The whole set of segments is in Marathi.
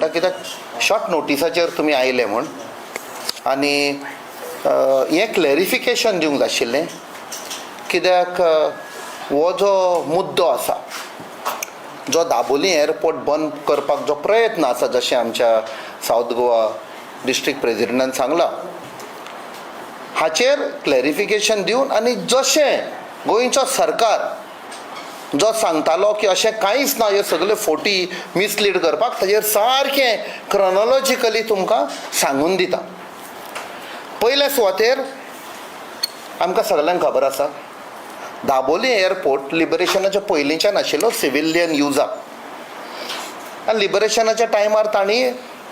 म्हणटा कित्याक शॉर्ट नोटिसाचेर तुमी आयले म्हूण आनी हें क्लॅरिफिकेशन दिवंक जाय आशिल्लें कित्याक हो जो मुद्दो आसा जो दाबोली एअरपोर्ट बंद करपाक जो प्रयत्न आसा जशें आमच्या सावथ गोवा डिस्ट्रिक्ट प्रेजिडेंटान सांगलां हाचेर क्लॅरिफिकेशन दिवन आनी जशें गोंयचो सरकार जो सांगतालो की अशें कांयच ना ह्यो सगल्यो फोटी मिसलीड करपाक ताचेर सारकें क्रोनोलॉजिकली तुमकां सांगून दिता. पयल्या सुवातेर आमकां सगळ्यांक खबर आसा दाबोली एअरपोर्ट लिबरेशनाच्या पयलींच्यान आशिल्लो सिविलियन युजाक आनी लिबरेशनाच्या टायमार तांणी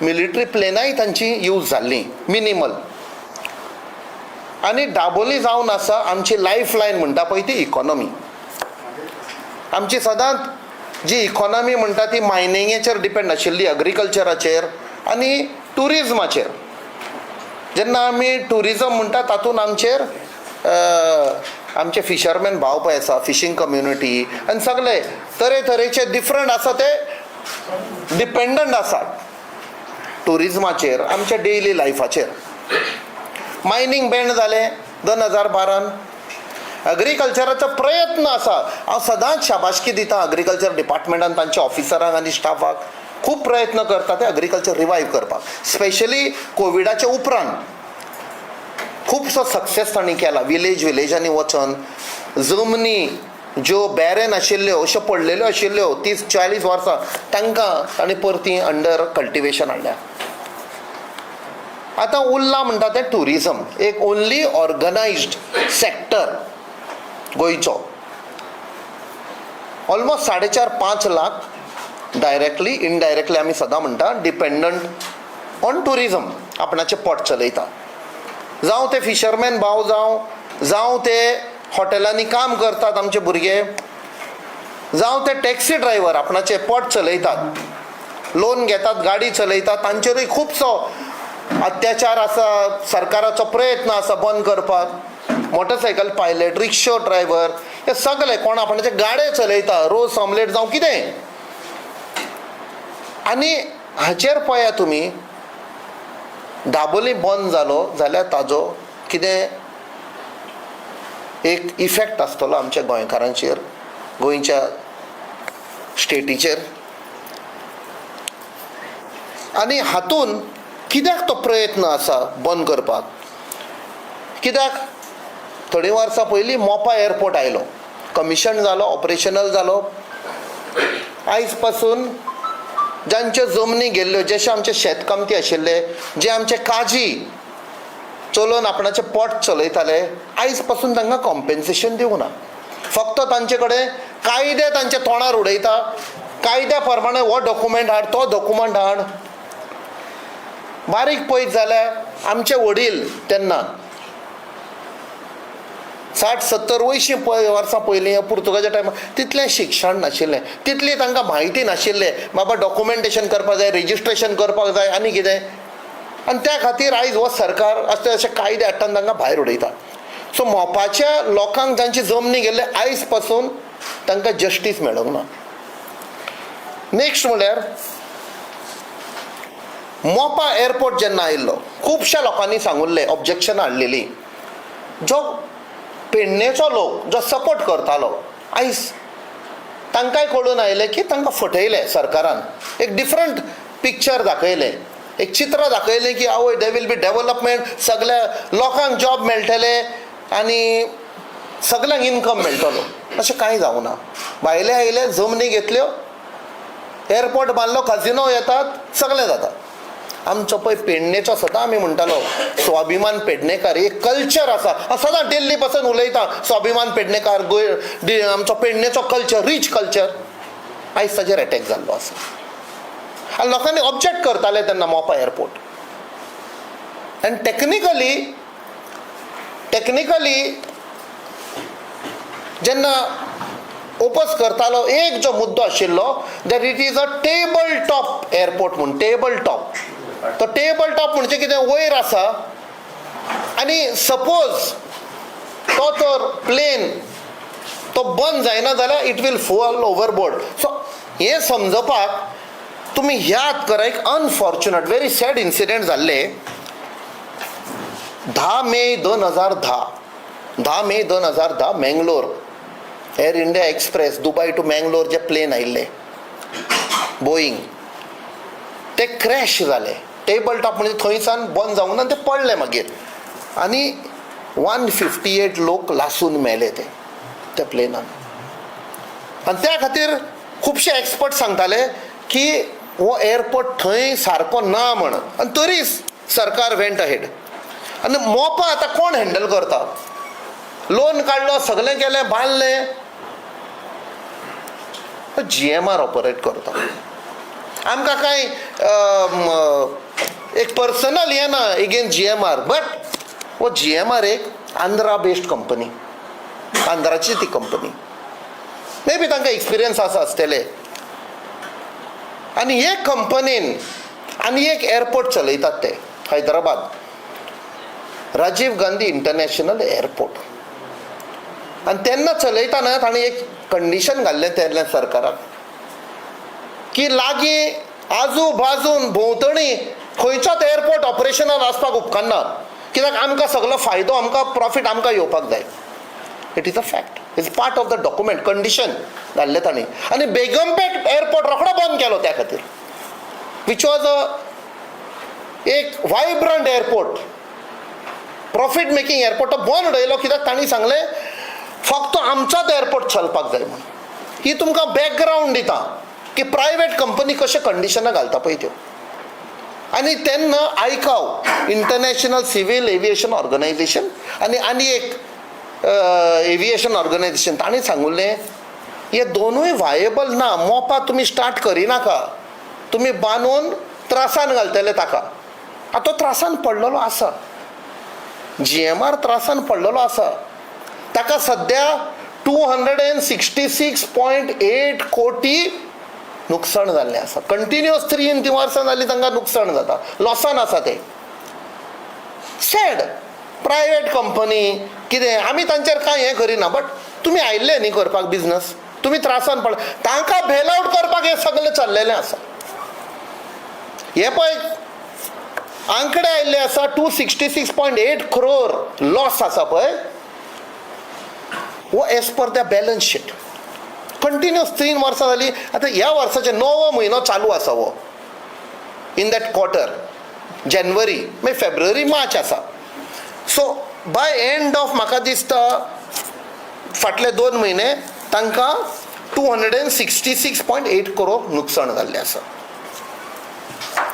मिलिटरी प्लेनाय तांची यूज जाल्लीं मिनिमल आनी दाबोली जावन आसा आमची लायफ लायन म्हणटा पळय ती इकॉनॉमी. आमची सदांच जी इकॉनॉमी म्हणटा ती मायनिंगेचेर डिपेंड आशिल्ली एग्रीकल्चराचेर आनी ट्युरिजमाचेर. जेन्ना आमी ट्युरिजम म्हणटा तातूंत आमचे फिशरमॅन भाव पळय आसा फिशींग कम्युनिटी आनी सगळे तरेतरेचे डिफरंट आसा ते डिपेंडंट आसात ट्युरिजमाचेर आमच्या डेली लायफाचेर. मायनींग बॅन जालें 2012. एग्रीकल्चराचो प्रयत्न आसा. हांव सदांच शाबासकी दिता एग्रीकल्चर डिपार्टमेंटान तांच्या ऑफिसरांक आनी स्टाफाक खूब प्रयत्न करता ते एग्रीकल्चर रिवायव करपाक. स्पेशली कोविडाच्या उपरांत खुबसो सक्सेस तांणी केला. विलेजांनी वचून जमनी ज्यो बॅरेन आशिल्ल्यो अश्यो पडलेल्यो आशिल्ल्यो 30-40 वर्सां तांकां तांणी परती अंडर कल्टिवेशन हाडल्या. आतां उरला म्हणटा तें ट्युरिजम एक ओन्ली ऑर्गनायज्ड सेक्टर गोंयचो. ऑलमोस्ट 4.5 लाख डायरेक्टली इनडायरेक्टली आमी सदां म्हणटा डिपेंडंट ऑन ट्युरिजम आपणाचें पोट चलयता. जावं ते फिशरमॅन भाव जावं ते हॉटेलांनी काम करतात आमचे भुरगे जावं ते टॅक्सी ड्रायव्हर आपणाचें पोट चलयतात लोन घेतात गाडी चलयतात तांचेरूय खुबसो अत्याचार आसा. सरकाराचो प्रयत्न आसा बंद करपाक. मोटरसायकल पायलट रिक्षा ड्रायव्हर हे सगळे कोण आपणाचे गाडे चलयता रोस ऑमलेट जावं कितें. आनी हाचेर पळया तुमी दाबोली बंद जालो जाल्यार ताजो कितें एक इफेक्ट आसतलो आमच्या गोंयकारांचेर गोंयच्या स्टेटीचेर. आनी हातून कित्याक तो प्रयत्न आसा बंद करपाक कित्याक थोडी वर्सां पयलीं मोपा एअरपोर्ट आयलो कमिशन जालो ऑपरेशनल जालो. आयज पासून जांच्यो जमनी गेल्ल्यो जशे आमचे शेतकामती आशिल्ले जे आमचे काजी चलोवन आपणाचें पोट चलयताले आयज पासून तांकां कॉम्पेन्सेशन दिवंक ना. फक्त तांचे कडेन कायदे तांच्या तोंडार उडयता. कायद्या प्रमाणे हो डॉक्युमेंट हाड तो डॉक्युमेंट हाड. बारीक पळयत जाल्यार आमचे वडील तेन्ना 60-70 वर्सां पयलीं पुर्तुगाच्या टायमार तितलें शिक्षण नाशिल्लें तितली तांकां म्हायती नाशिल्लें बाबा डॉक्युमेंटेशन करपाक जाय रेजिस्ट्रेशन करपाक जाय आनी कितें. आनी त्या खातीर आयज हो सरकार अशे कायदे हाडटान तांकां भायर उडयता. सो मोपाच्या लोकांक जांची जमनी गेल्ले आयज पासून तांकां जस्टीस मेळोंक ना. नेक्स्ट म्हळ्यार मोपा एअरपोर्ट जेन्ना आयिल्लो खुबश्या लोकांनी सांगुल्लें ऑब्जेक्शनां हाडलेलीं जो पेडणेचो लोक जो सपोर्ट करतालो आयज तांकांय कळून आयलें की तांकां फटयलें सरकारान. एक डिफरंट पिक्चर दाखयलें एक चित्र दाखयलें की आवय दे वील बी डेव्हलपमेंट सगळ्या लोकांक जॉब मेळटले आनी सगळ्यांक इन्कम मेळटलो. अशें कांय जावं ना. भायले आयले जमनी घेतल्यो एअरपोर्ट बांदलो काजिनो येतात सगळें जाता. आमचो पळय पेडणेचो सदां आमी म्हणटालो स्वाभिमान पेडणेकार एक कल्चर आसा. हांव सदां दिल्ली पासून उलयतां स्वाभिमान पेडणेकार आमचो पेडणेचो कल्चर रिच कल्चर. आयज ताचेर एटॅक जाल्लो आसा आनी लोकांनी ऑब्जेक्ट करताले तेन्ना मोपा एअरपोर्ट. आनी टेक्निकली जेन्ना ओपस करतालो एक जो मुद्दो आशिल्लो that it is a table top airport म्हूण. टेबल टॉप तो टेबल टॉप म्हणजे कितें वयर आसा आनी सपोज तो तर प्लेन तो बंद जायना जाल्यार it will fall overboard. So हें समजपाक तुम्ही याद करा, एक अनफॉर्च्युनेट व्हेरी सॅड इन्सिडेंट जाल्ले 10 May 2010 Mangalore Air India Express Dubai to Mangalore जे प्लेन आयिल्ले बोईंग, ते क्रॅश जाले. टेबल टॉप म्हणजे थंयसान बंद जावन ते पडले मागीर आनी 158 लोक लासून मेले त्या प्लेनान. आनी त्या खातीर खुबशे एक्सपर्ट सांगताले की हो एअरपोर्ट थंय सारको ना म्हण, आनी तरी सरकार वेंट अहेड. आनी मोपा आतां कोण हँडल करता? लोन काडलो, सगळें केलें, बांदलें, GMR ऑपरेट करता. आमकां कांय एक पर्सनल हें ना एगेन्स्ट GMR, बट वो GMR एक आंध्रा बेस्ड कंपनी, आंध्राची ती कंपनी. मे बी तांकां एक्सपिरियन्स आसतले. आनी हे कंपनीन आनी एक एअरपोर्ट चलयतात ते हैदराबाद, राजीव गांधी इंटरनॅशनल एअरपोर्ट. आनी तेन्ना चलयतना ताणें एक कंडिशन घाल्लें तेन्ना सरकाराक की लागीं आजू बाजून भोंवतणी खंयच्याच एअरपोर्ट ऑपरेशनान आसपाक उपकारना, कित्याक आमकां सगळो फायदो, आमकां प्रॉफीट आमकां येवपाक जाय. It is a fact, is part of the document, condition घाल्लें तांणी. आनी बेगमपेट एअरपोर्ट रोखडो बंद केलो त्या खातीर, विच वॉज एक vibrant airport, profit making airport. तो बंद उडयलो कित्याक तांणी सांगलें फक्त आमचोच एअरपोर्ट चलपाक जाय म्हणून. ही तुमकां बॅकग्रावंड दिता की प्रायवेट कंपनी कशे कंडिशनां घालता पळय त्यो. आनी तेन्ना आयकाव इंटरनॅशनल सिव्हील एविएशन ऑर्गनायझेशन आनी एक एविएशन ऑर्गनायझेशन, तांणी सांगुल्लें हे दोनूय वायेबल ना, मोपा तुमी स्टार्ट करिनाका, तुमी बांदून त्रासान घालतले ताका. आतां तो त्रासान पडलेलो आसा, GMR त्रासान पडलेलो आसा. ताका सद्या 266.8 कोटी नुकसाण जाल्लें आसा. कंटिन्युअस 3 वर्सां जालीं तांकां नुकसाण जाता, लॉसान आसा ते. सॅड. प्रायवेट कंपनी कितें, आमी तांचेर कांय हें करिना, बट तुमी आयिल्ले न्ही करपाक बिजनस, तुमी त्रासान पड, तांकां बेल आवट करपाक हें सगळें चल्लेलें आसा. हे पळय आंकडे आयिल्ले आसा, 266.8 crore लॉस आसा पळय, वो as per the balance sheet. Continuous 3 वर्सां जालीं. आतां ह्या वर्साचे 9वो म्हयनो चालू आसा वो, इन दॅट क्वॉर्टर, जानेवारी मागीर फेब्रुवारी मार्च आसा. सो बाय एंड ऑफ म्हाका दिसता फाटले 2 म्हयने तांकां 266.8 crore नुकसाण जाल्लें आसा.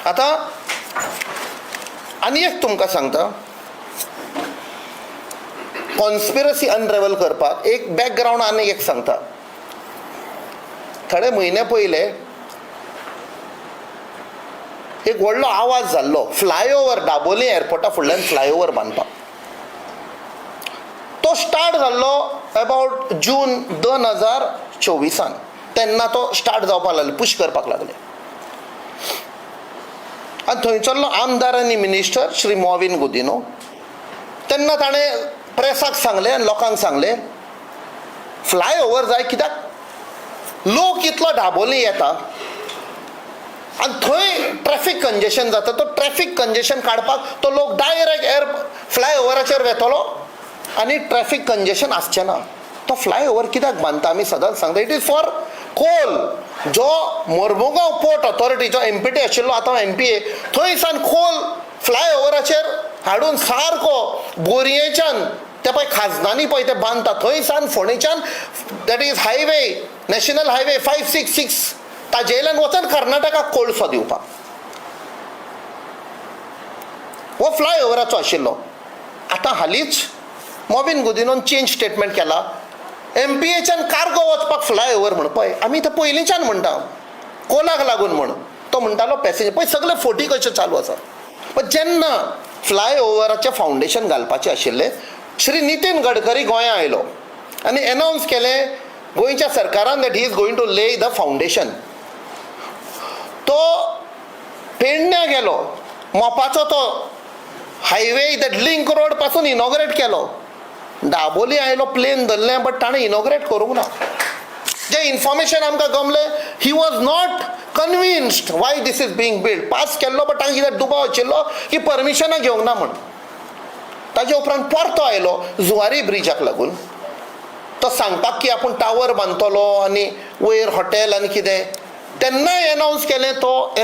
आतां आनी एक तुमकां सांगता, कॉन्स्पिरसी अनरेवल करपाक एक बॅकग्रावंड आनी एक सांगता. थोडे म्हयने पयले एक व्हडलो आवाज जाल्लो फ्लायओव्हर, दाबोली एअरपोर्टा फुडल्यान फ्लायओव्हर बांदपाक. तो स्टार्ट जाल्लो अबावट जून 2024. तेन्ना तो स्टार्ट जावपाक लागले, पुश करपाक लागले. आनी थंयसरलो आमदार आनी मिनिस्टर श्री मॉविन गुदिनो, तेन्ना ताणें प्रेसाक सांगलें आनी लोकांक सांगलें फ्लायओव्हर जाय, कित्याक लोक इतलो दाबोली येता आनी थंय ट्रॅफिक कंजेशन जाता. तो ट्रॅफिक कंजेशन काडपाक तो लोक डायरेक्ट फ्लायओव्हराचेर वेतलो आनी ट्रॅफिक कंजेशन आसचें ना. तो फ्लायओव्हर कित्याक बांदता आमी सदांच सांगता, इट इज फॉर कोल. जो मोर्मुगांव पोर्ट ऑथॉरिटीचो MPT आशिल्लो, आतां MPA, थंयसान कोल फ्लायओव्हराचेर हाडून सारको बोरयेच्यान ते पळय खाजनांनी पळय ते बांदता, थंयसान फोंडेच्यान, that is highway, national highway 566, ताजेयल्यान वचून कर्नाटकाक कोळसो दिवपाक. हो फ्लायओव्हराचो आशिल्लो. आतां हालींच मॉविन गुदिनोन चेंज स्टेटमेंट केला, MPAच्यान कार्गो वचपाक फ्लायओव्हर म्हण. पळय आमी ते पयलींच्यान म्हणटा कोलाक लागून म्हण, तो म्हणटालो पॅसेंजर, पळय सगळे फोटी कशे चालू आसा. पण जेन्ना फ्लायओव्हराचें फावंडेशन घालपाचें आशिल्लें, श्री नितीन गडकरी गोंया आयलो आनी एनावन्स केलें गोंयच्या सरकारान that he is going to lay the foundation. तो पेडण्या गेलो, मोपाचो तो हायवे दॅट लिंक रोड पासून इनॉग्रेट केलो. दाबोली आयलो, प्लेन धरलें, बट ताणें इनॉग्रेट करूंक ना. जे इन्फॉर्मेशन आमकां गमलें, he was not convinced why this is being build. Pass केल्लो बट तांकां कितें दुबाव आशिल्लो की परमिशनां घेवंक ना म्हण. ताजे उपरांत परतो आयलो जुवारी ब्रिजाक लागून. तो सांगपाक की आपूण टावर बांदतलो आनी वयर हॉटेल आनी कितें. तेन्नाय अनावन्स केलें तो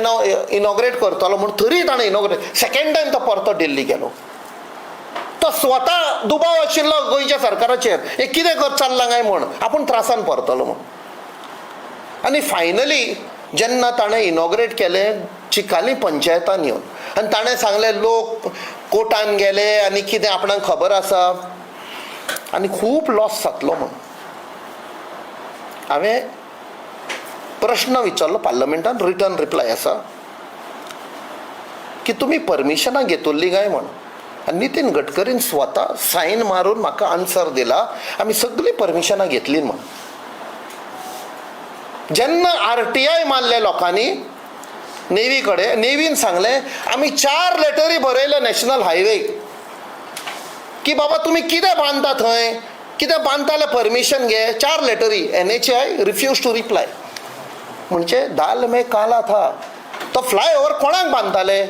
इनॉग्रेट करतलो म्हूण. तरी ताणें इनॉग्रेट सेकंड टायम तो परतो दिल्ली गेलो. तो स्वता दुबाव आशिल्लो गोंयच्या सरकाराचेर हे कितें कर चल्लां काय म्हूण, आपूण त्रासान परतलो म्हूण. आनी फायनली जेन्ना ताणें इनॉग्रेट केलें चिकाली पंचायतान येवन आनी ताणें सांगलें लोक कोर्टान गेले आनी कितें आपणाक खबर आसा आनी खूब लॉस जातलो म्हूण. हांवें प्रश्न विचारलो पार्लमेंटान, रिटर्न रिप्लाय आसा की तुमी परमिशनां घेतिल्लीं काय म्हूण. आनी नितीन गडकरीन स्वता सायन मारून म्हाका आन्सर दिला आमी सगळीं परमिशनां घेतलीं म्हूण. जेन्ना RTI मारले लोकांनी नेवी कडेन, नेवीन सांगलें आमी 4 लेटरी बरयले नॅशनल हायवेक की बाबा तुमी कितें बांदता थंय, कितें बांदता जाल्यार परमिशन घे. 4 लेटरी. NHAI refuse to reply. म्हणजे दाल में काला था. तो फ्लायओव्हर कोणाक बांदताले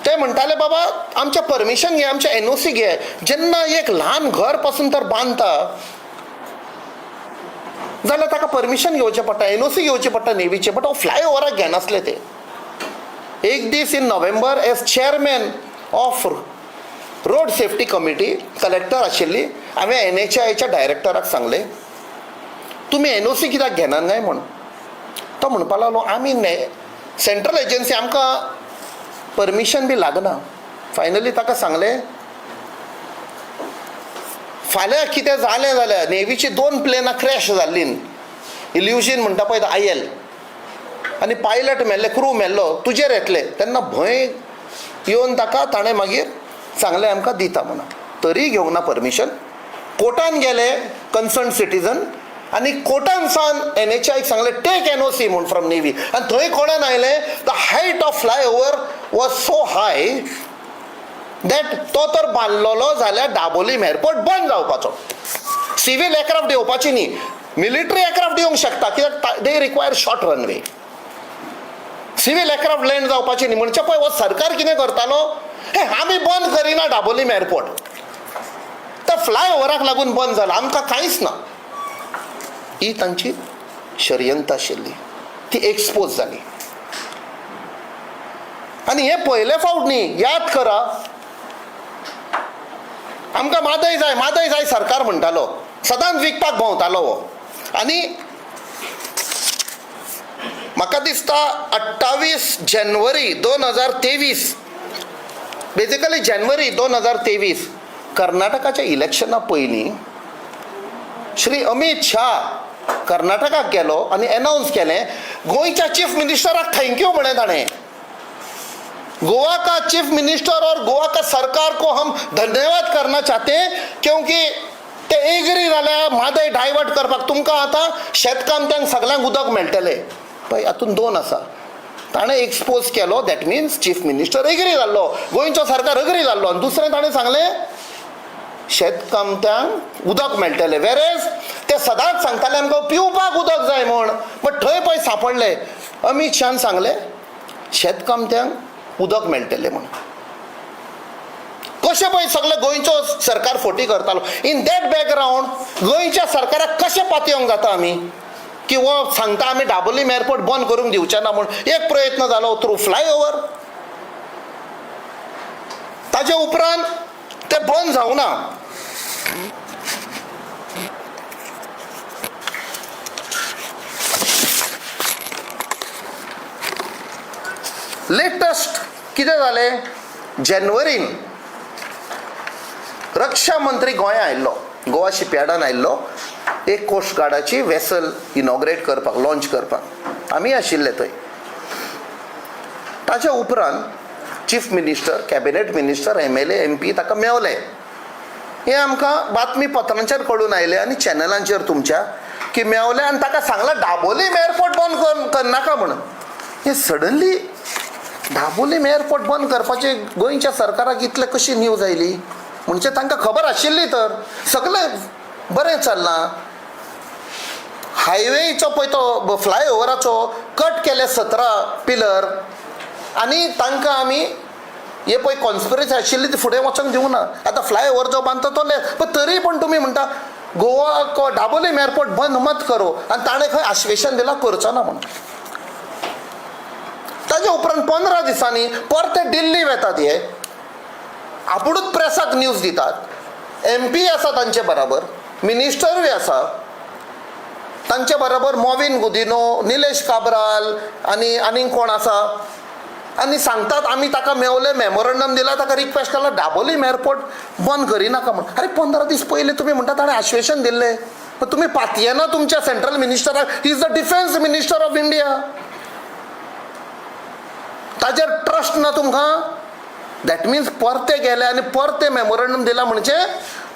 ते म्हणटाले बाबा आमचें परमिशन घे, आमचें NOC घे. जेन्ना एक ल्हान घर पासून तर बांदता जाल्यार ताका परमिशन घेवचें पडटा, NOC घेवचें पडटा नेवीचें. बट हो फ्लायओव्हराक घेनासले ते. एक दीस in November as chairman of road safety committee, collector आशिल्ली, हांवें NHAIच्या डायरेक्टराक सांगलें तुमी NOC कित्याक घेनात काय म्हूण. तो म्हणपाक लागलो आमी सेंट्रल एजन्सी आमकां परमिशन बी लागना. फायनली ताका सांगलें फाल्यां कितें जालें जाल्यार नेवीची 2 प्लेनां क्रॅश जाल्लीं. इल्युजन म्हणटा पळय IL आनी पायलट मेल्ले, क्रू मेल्लो, तुजेर येतले. तेन्ना भंय येवन ताका ताणें मागीर सांगलें आमकां दिता म्हणून. तरी घेवंक ना परमिशन. कोर्टान गेले कन्सर्न सिटीजन आनी कोर्टान सावन NHAIक सांगलें टेक NOC म्हूण फ्रॉम नेवी. आनी थंय कोणान आयलें the height of flyover was so high that तो तर बांदलोलो जाल्यार दाबोलीम एअरपोर्ट बंद जावपाचो. सिव्हील एअरक्राफ्ट येवपाची न्ही, मिलिटरी एअरक्राफ्ट येवंक शकता कित्याक they require short runway. Civil aircraft land जावपाची न्ही. म्हणजे पळय हो सरकार कितें करतालो, हे आमी बंद करिना दाबोलीम एअरपोर्ट, तो फ्लायओव्हराक लागून बंद जाला, आमकां कांयच ना. ही तांची षडयंत्र आशिल्ली, ती एक्सपोज जाली. आनी हे पयले फावट न्ही, याद करा आमकां मादय जाय सरकार म्हणटालो, सदांच विकपाक भोंवतालो हो. आनी म्हाका दिसता 28 जानेवारी 2023, बेसिकली जानेवारी 2023 कर्नाटकाच्या इलेक्शना पयलीं श्री अमित शाह कर्नाटकाक गेलो आनी अनाउन्स केलें गोंयच्या चीफ मिनिस्टराक थँक्यू म्हणे ताणें. गोवा का चीफ मिनिस्टर और गोवा का सरकार को हम धन्यवाद करना चाहते हैं क्योंकि ते एग्री जाल्या म्हादय डायवर्ट करपाक. तुमकां आतां शेतकामत्यांक सगळ्यांक उदक मेळटलें पळय, हातूंत 2 आसा. ताणें एक्सपोज केलो, that means chief minister agree जाल्लो, गोंयचो सरकार एग्री जाल्लो. आनी दुसरें ताणें सांगलें शेतकामत्यांक उदक मेळटलें. वेरेज ते सदांच सांगताले आमकां पिवपाक उदक जाय म्हूण. बट थंय पळय सांपडलें अमित शाहान सांगलें शेतकामत्यांक उदक मेळटलें म्हूण. कशें पळय सगळें गोंयचो सरकार फोटी करतालो. इन दॅट बॅकग्रावंड गोंयच्या सरकाराक कशें पातयेवंक जाता आमी की वो सांगता आमी दाबोलीम एअरपोर्ट बंद करूंक दिवचे ना म्हूण. एक प्रयत्न जालो थ्रू फ्लायओव्हर, ताजे उपरांत ते बंद जावं ना. लेटस्ट कितें जालें, जानेवारीन रक्षा मंत्री गोंया आयिल्लो, गोवा शिपयार्डान आयिल्लो एक कोस्ट गार्डाची वेसल इनॉग्रेट करपाक, लॉन्च करपाक. आमी आशिल्ले थंय. ताच्या उपरांत chief minister, cabinet minister, MLA MP ताका मेवले. हे आमकां बातमीपत्रांचेर कळून आयलें आनी चॅनलांचेर तुमच्या की मेवले आनी ताका सांगलां दाबोलीम एअरपोर्ट बंद करनाका म्हणून. हे सडनली दाबोलीम एअरपोर्ट बंद करपाची गोंयच्या सरकाराक इतले कशी न्यूज आयली. म्हणजे तांकां खबर आशिल्ली तर सगळें बरें चल्लां. हायवेचो पळय तो फ्लायओव्हराचो कट केले 17 पिलर आनी तांकां आमी हे पळय कॉन्स्पिरसी आशिल्ली ती फुडें वचोंक दिवना. आतां फ्लायओव्हर जो बांदता तो पण तरी पण तुमी म्हणटा गोवा को डाबोलीम एअरपोर्ट बंद मत करो आनी ताणें खंय आश्वेशन दिलां करचो ना म्हणून. ताजे उपरांत 15 दिसांनी परते दिल्ली वेतात हे आपुणूच प्रेसाक न्यूज दितात. MP आसा तांचे बराबर, मिनिस्टरूय आसा तांचे बराबर, मोविन गुदिनो, निलेश काब्राल आनी कोण आसा आनी सांगतात आमी ताका मेवले मेमोरंडम दिला ताका रिक्वेस्ट केला डाबोलीम एअरपोर्ट बंद करिनाका म्हण. अरे 15 दीस पयलीं तुमी म्हणटा ताणें आश्वेशन दिल्लें, पण तुमी पातये ना तुमच्या सेंट्रल मिनिस्टराक. He is the defence minister of India. ताजेर ट्रस्ट ना तुमकां. दॅट मिन्स परते गेले आनी परते मेमोरंडम दिला म्हणजे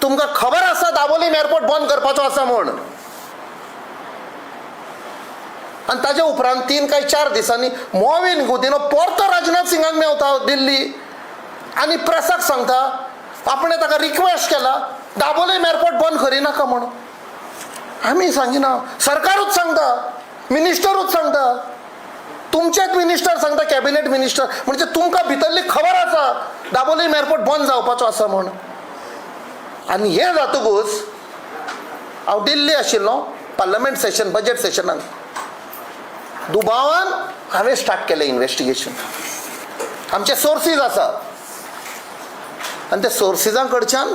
तुमकां खबर आसा दाबोलीम एअरपोर्ट बंद करपाचो आसा म्हूण. आनी ताजे उपरांत 3 काय 4 दिसांनी मोविन गुदिनो परतो राजनाथ सिंगाक मेवता दिल्ली आनी प्रेसाक सांगता आपणें ताका रिक्वेस्ट केला दाबोलीम एअरपोर्ट बंद करिनाका म्हणून. आमी सांगिना, सरकारूच सांगता, मिनिस्टरूच सांगता, तुमचेच मिनिस्टर सांगता, कॅबिनेट मिनिस्टर. म्हणजे तुमकां भितरली खबर आसा दाबोलीम एअरपोर्ट बंद जावपाचो आसा म्हूण. आनी हें जातकूच हांव दिल्ली आशिल्लो पार्लमेंट सेशन बजेट सेशनाक. दुबावान हांवें स्टार्ट केलें इन्वेस्टिगेशन. आमचे सोर्सीस आसा आनी ते सोर्सिसां कडच्यान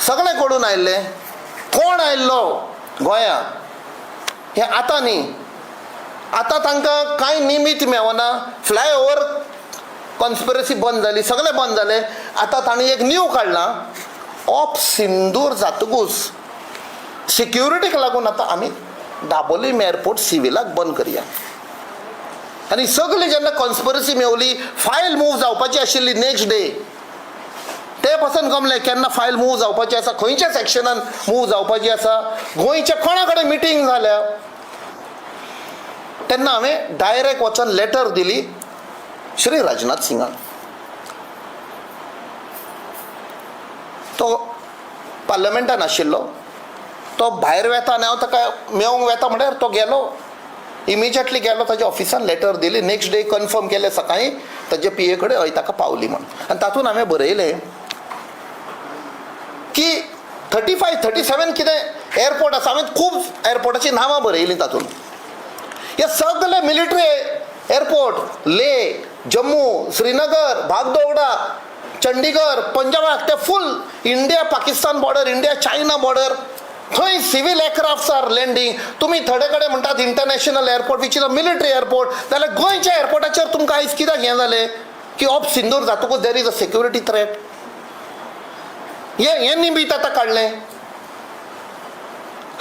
सगळें कळून आयिल्लें कोण आयिल्लो गोंयांत हें आतां न्ही. आतां तांकां कांय निमीत मेवना. फ्लायओव्हर कॉन्स्पिरसी बंद जाली, सगळें बंद जालें. आतां तांणी एक न्यू काडलां ऑप सिंदूर जातकूच सिक्युरिटीक लागून आतां आमी दाबोलीम एअरपोर्ट सिव्हिलाक बंद करया. आनी सगळी जेन्ना कॉन्स्पिरसी मेवली फायल मूव जावपाची आशिल्ली नेक्स्ट डे ते पासून गमलें केन्ना फायल मूव जावपाची आसा, खंयच्या सेक्शनान मूव जावपाची आसा, गोंयच्या कोणा कडेन मिटींग जाल्या. तेन्ना हांवें डायरेक्ट वचून लेटर दिली श्री राजनाथ सिंगाक. तो पार्लमेंटान आशिल्लो, तो भायर वेता आनी हांव ताका मेवंक वेता म्हणल्यार तो गेलो, इमिजिएटली गेलो ताच्या ऑफिसान लेटर दिली. नेक्स्ट डे कन्फर्म केलें सकाळीं ताजे PA कडेन हय ताका पावली म्हण. आनी तातूंत हांवें बरयलें की 35, 37 कितें एअरपोर्ट आसा. हांवें खूब एअरपोर्टाची नांवां बरयलीं तातूंत. हे सगळे मिलिटरी एअरपोर्ट लेह, जम्मू, श्रीनगर, बागडोगरा, चंडीगड, पंजाबाक ते full India Pakistan border, India China border थंय सिव्हिल एअरक्राफ्ट्स आर लँडिंग. तुमी थोडे कडेन म्हणटात international airport which is a military airport. जाल्यार गोंयच्या एअरपोर्टाचेर तुमकां आयज कित्याक हें जालें की ऑप सिंदूर जातकूच देर इज अ सेक्युरिटी थ्रेट. हें निमीत आतां काडलें.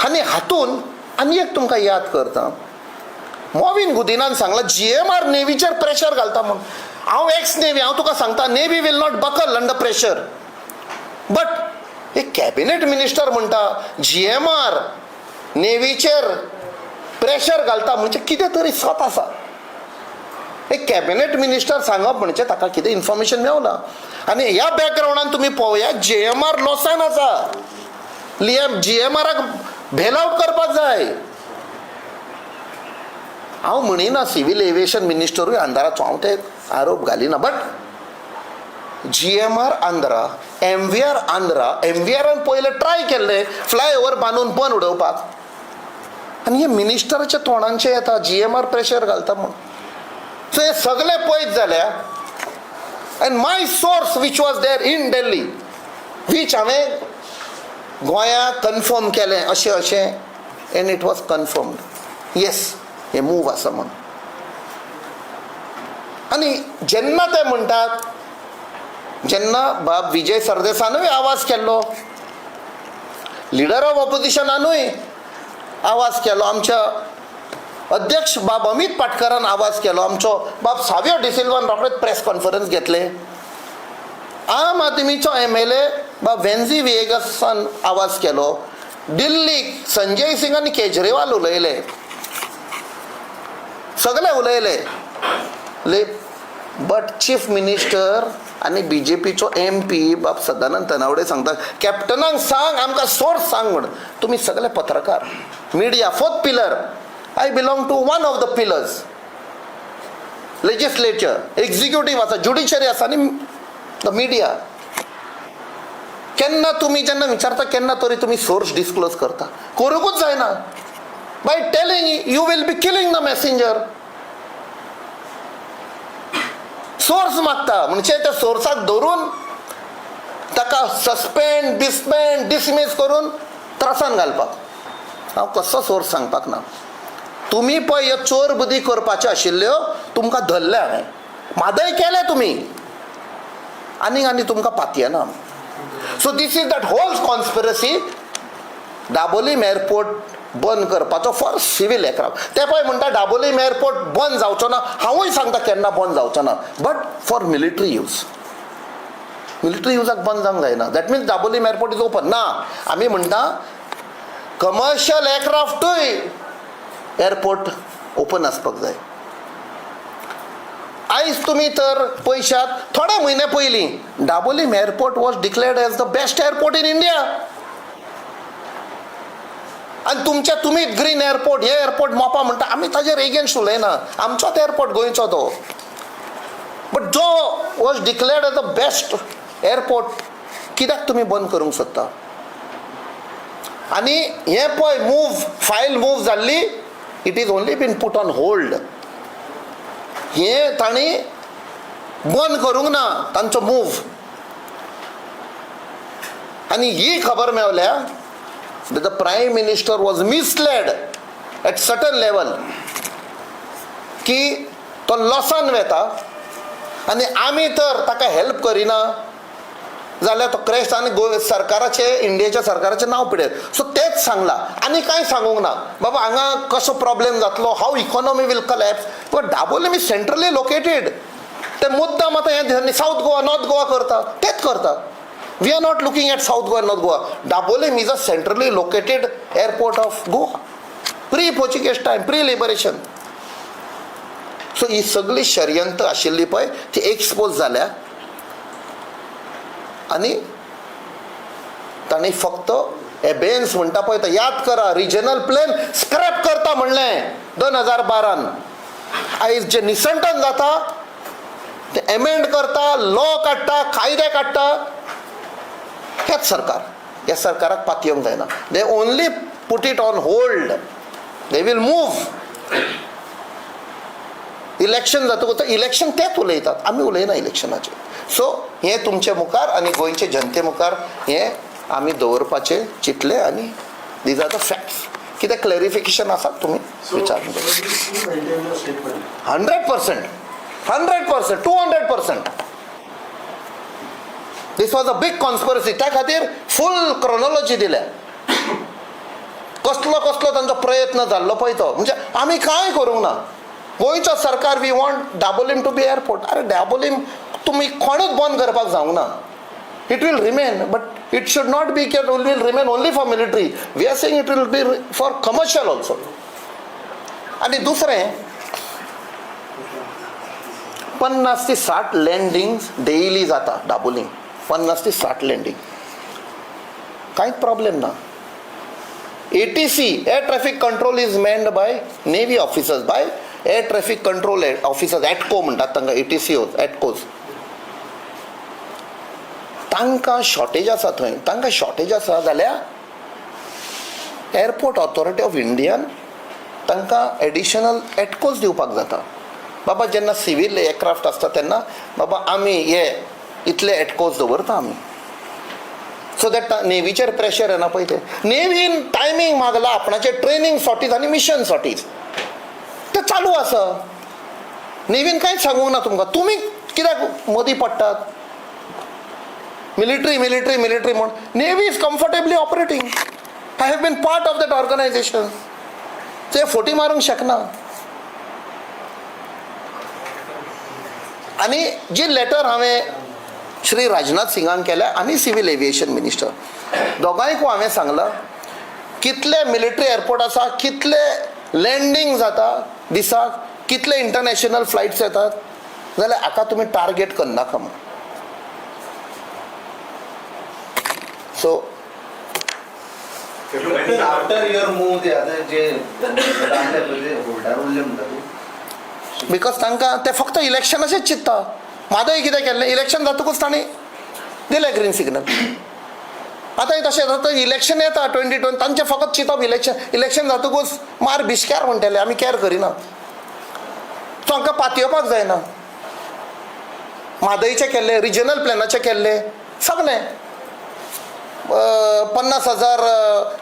आनी हातून आनी एक तुमकां याद करता, मोविन गुदिनान सांगलां GMR नेव्हीचेर प्रेशर घालता म्हणून. हांव एक्स नेव्ही, हांव तुका सांगता navy will not buckle under pressure. But एक कॅबिनेट मिनिस्टर म्हणटा GMR नेव्हीचेर प्रेशर घालता म्हणजे कितें तरी सत आसा. एक कॅबिनेट मिनिस्टर सांगप म्हणजे ताका कितें इन्फॉर्मेशन मेवला. आनी ह्या बॅकग्रावंडान तुमी पळोवया JMR लॉसान आसा. GMRाक बेल आउट करपाक जाय. हांव म्हणिना सिव्हिल एव्हिएशन मिनिस्टरूय आंध्राचो, हांव ते आरोप घालिना. But GMR Andhra, MVR Andhra, MVRान पयलें ट्राय केल्लें फ्लायओव्हर बांदून बंद उडोवपाक. आनी हे मिनिस्टराच्या तोंडांचे येता GMR प्रेशर घालता म्हणून. सो हे सगळें पयत जाल्या. End my source which was there in Delhi which हांवें गोंयांत कन्फर्म केलें अशें अशें end it was confirmed yes हे मूव आसा म्हणून. आनी जेन्ना ते म्हणटात, जेन्ना बाब विजय सरदेसानूय आवाज केल्लो, लिडर ऑफ ऑपोजिशनानूय आवाज केलो, आमच्या अध्यक्ष बाब अमित पाटकरान आवाज केलो, आमचो बाब सावियो डिसिल्वान रोखडेच प्रेस कॉन्फरन्स घेतले, आम आदमीचो MLA बाब वेन्झी विएगसान आवाज केलो, दिल्लीक संजय सिंग आनी केजरीवाल उलयले, सगळे उलयले. बट चीफ मिनिस्टर आणि BJPचो MP बाब सदानंद तनावडे सांगता कॅप्टनाक सांग आमकां सोर्स सांग म्हण. तुम्ही सगळे पत्रकार media 4th pillar. I belong to one of the pillars. Legislature executive आसा ज्युडिशरी आसा आनी द मिडिया. केन्ना तुम्ही जेन्ना विचारता केन्ना तरी तुम्ही सोर्स डिस्क्लोज करता. करूंकूच जायना. By telling you will be killing the Messenger. Source मागता म्हणजे त्या सोर्साक धरून ताका सस्पेंड डिसमिस करून त्रासान घालपाक. हांव कसो सोर्स सांगपाक ना. तुम्ही पळय ह्यो चोर बुदी करपाच्यो आशिल्ल्यो तुमकां धरल्या हांवें. म्हादय केले तुम्ही आनी तुमकां पातयेना. So this is that whole conspiracy. Dabolim airport बंद करपाचो फॉर सिव्हिल एअरक्राफ्ट. ते पळय म्हणटा दाबोलीम एअरपोर्ट बंद जावचो ना. हांवूय सांगता केन्ना बंद जावचो ना. But for military use. मिलिटरी युजाक बंद जावंक जायना. That means Dabolim airport is open ना. आमी म्हणटा कमर्शियल एअरक्राफ्टूय एअरपोर्ट ओपन आसपाक जाय. आयज तुम्ही तर पयशात थोडे म्हयने पयलीं Dabolim airport was declared as the best airport in India. आणि तुम्ही ग्रीन एअरपोर्ट हे एअरपोर्ट मोपा म्हणटा आमी ताजेर एगेन्स्ट उलयना. आमचोच एअरपोर्ट गोंयचो तो. बट जो was declared as the best airport कित्याक तुम्ही बंद करूंक सोदता. आणि हे पळय फायल मूव जाल्ली. It is only been put on hold. हे तांणी बंद करूंक ना तांचो मूव. आणि ही खबर मेवल्या that the prime minister was misled at certain level की तो लॉसान वेता आणि आमी तर ताका हेल्प करिना जाल्यार तो क्रॅश आनी सरकाराचे इंडियेच्या सरकाराचे नांव पिडेत. सो तेच सांगला आनी कांय सांगूंक ना. बाबा हांगा कसो प्रॉब्लेम जातलो how economy will collapse. But Dabolim is centrally located. ते मुद्दाम आतां हे साऊथ गोवा नॉर्थ गोवा करता तेच करता. We are not looking at South Goa and North Goa. Dabolim is a centrally located airport of Goa. Pre-Portuguese time, pre-liberation. So ही सगळी षडयंत्र आशिल्ली पळय ती एक्सपोज जाल्या. आणि तांणी फक्त एबेन्स म्हणटा पळय तो याद करा रिजनल प्लेन स्क्रॅप करता म्हणलें 2012. आयज जे निसंटन जाता ते एमेंड करता लॉ काडटा कायदे काडटा. हेच सरकार. ह्या सरकाराक पातयेवंक जायना. दे only put it on hold. They will move. Election जातकूच इलेक्शन तेच उलयतात आमी उलयना इलेक्शनाचेर. सो हे तुमचे मुखार आनी गोंयचे जनते मुखार हे आमी दवरपाचे चिंतले आनी दीज आर द फॅक्ट्स. कितें क्लॅरिफिकेशन आसा तुमी विचारून 100%, 200%. दिस वॉज अ बिग कॉन्स्पिरसी. त्या खातीर फूल क्रोनॉलॉजी दिल्या. कसलो तांचो प्रयत्न जाल्लो पळय तो. म्हणजे आमी कांय करूंक ना. गोंयचो सरकार we want Dabolim to be airport. अरे दाबोलीम तुमी कोणूच बंद करपाक जावंक ना. It will remain but it should not be cut will remain only for military. We are saying it will be for commercial also. आणि दुसरें 50 ते 60 लँडिंग डेली जाता दाबोलीम. 50 ते 60 लँडिंग कांयच प्रॉब्लेम ना. ATC air traffic control is manned by navy officers by air traffic control officers ATCO म्हणटात तांकां ATC एटकोज. तांकां शॉर्टेज आसा थंय. तांकां शॉर्टेज आसा जाल्यार एअरपोर्ट ऑथॉरिटी ऑफ इंडियान तांकां एडिशनल एटकोज दिवपाक जाता. बाबा जेन्ना सिव्हील एअरक्राफ्ट आसता तेन्ना बाबा आमी हे इतले एटकोज दवरता आमी. सो दॅट नेव्हीचेर प्रेशर येना पळय ते. नेव्हीन टायमींग मागला आपणाचे ट्रेनिंग सॉटीज आनी मिशन सॉटीज ते चालू आसा. नेव्हीन कांयच सांगूंक ना तुमकां. तुमी कित्याक मदीं पडटात. मिलिटरी म्हण. Navy is comfortably operating. I have been part of that organisation. ते फोटी मारूंक शकना. आणि जी लेटर हांवें श्री राजनाथ सिंगान केल्या आनी सिव्हील एविएशन मिनिस्टर दोगांयकूय हांवें सांगलां कितले मिलिटरी एअरपोर्ट आसा, कितले लँडिंग जाता दिसाक, कितले इंटरनॅशनल फ्लायट्स येतात. जाल्यार हाका तुमी टार्गेट करनाका म्हण. सो आफ्टर युअर मूव ते आता जे होल्डार उरले म्हणटा बिकॉज तांकां ते फक्त इलेक्शनाचेच चिंतता. म्हादय कितें केल्लें, इलेक्शन जातकूच तांणी दिलें ग्रीन सिग्नल. आतांय तशें जाता, इलेक्शन येता 2020, तांचें फकत चिंतप इलेक्शन जातकूच मार भिश्क्यार म्हणटले, आमी कॅर करिना. सो हांकां पातयेवपाक जायना. म्हादयचें केल्लें, रिजनल प्लॅनाचें केल्लें, सगलें 50,000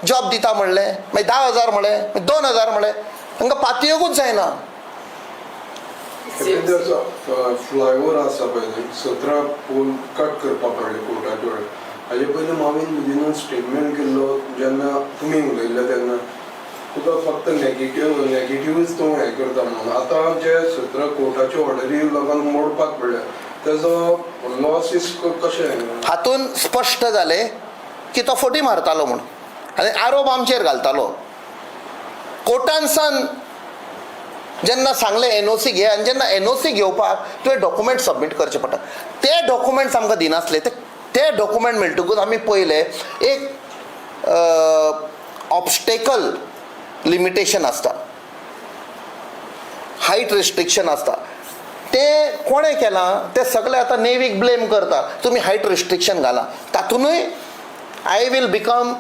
जॉब दिता म्हणलें, मागीर 10,000 म्हणलें, मागीर 2,000 म्हणलें, तांकां पातयेवूच जायना. फ्लायओव्हर आसा पळय 17 पोल कट करपाक पावले कोर्टाचे वेळार. हाजे पयलीं मावेन मुदिनान स्टेटमेंट केल्लो, जेन्ना तुमी उलयल्ले तेन्ना तुका फक्त नेगेटिव्हच तूं हें करता म्हणून. आतां जे 17 कोर्टाच्यो ऑर्डरी लोकांक मोडपाक पडल्या, तेजो लॉसीस कशें हातून स्पश्ट जालें की तो फटी मारतालो म्हूण आनी आरोप आमचेर घालतालो. कोर्टान सान जेन्ना सांगलें एनओसी घे, आनी जेन्ना एनओसी घेवपाक तुवें डॉक्युमेंट सबमीट करचे पडटा. ते डॉक्युमेंट्स आमकां दिनासले. ते डॉक्युमेंट मेळटकूच आमी पयले एक ऑब्स्टेकल लिमिटेशन आसता, हायट रिस्ट्रिक्शन आसता. ते कोणें केलां ते सगळे आतां नेवीक ब्लेम करता, तुमी हायट रिस्ट्रिक्शन घाला. तातूंतय I will become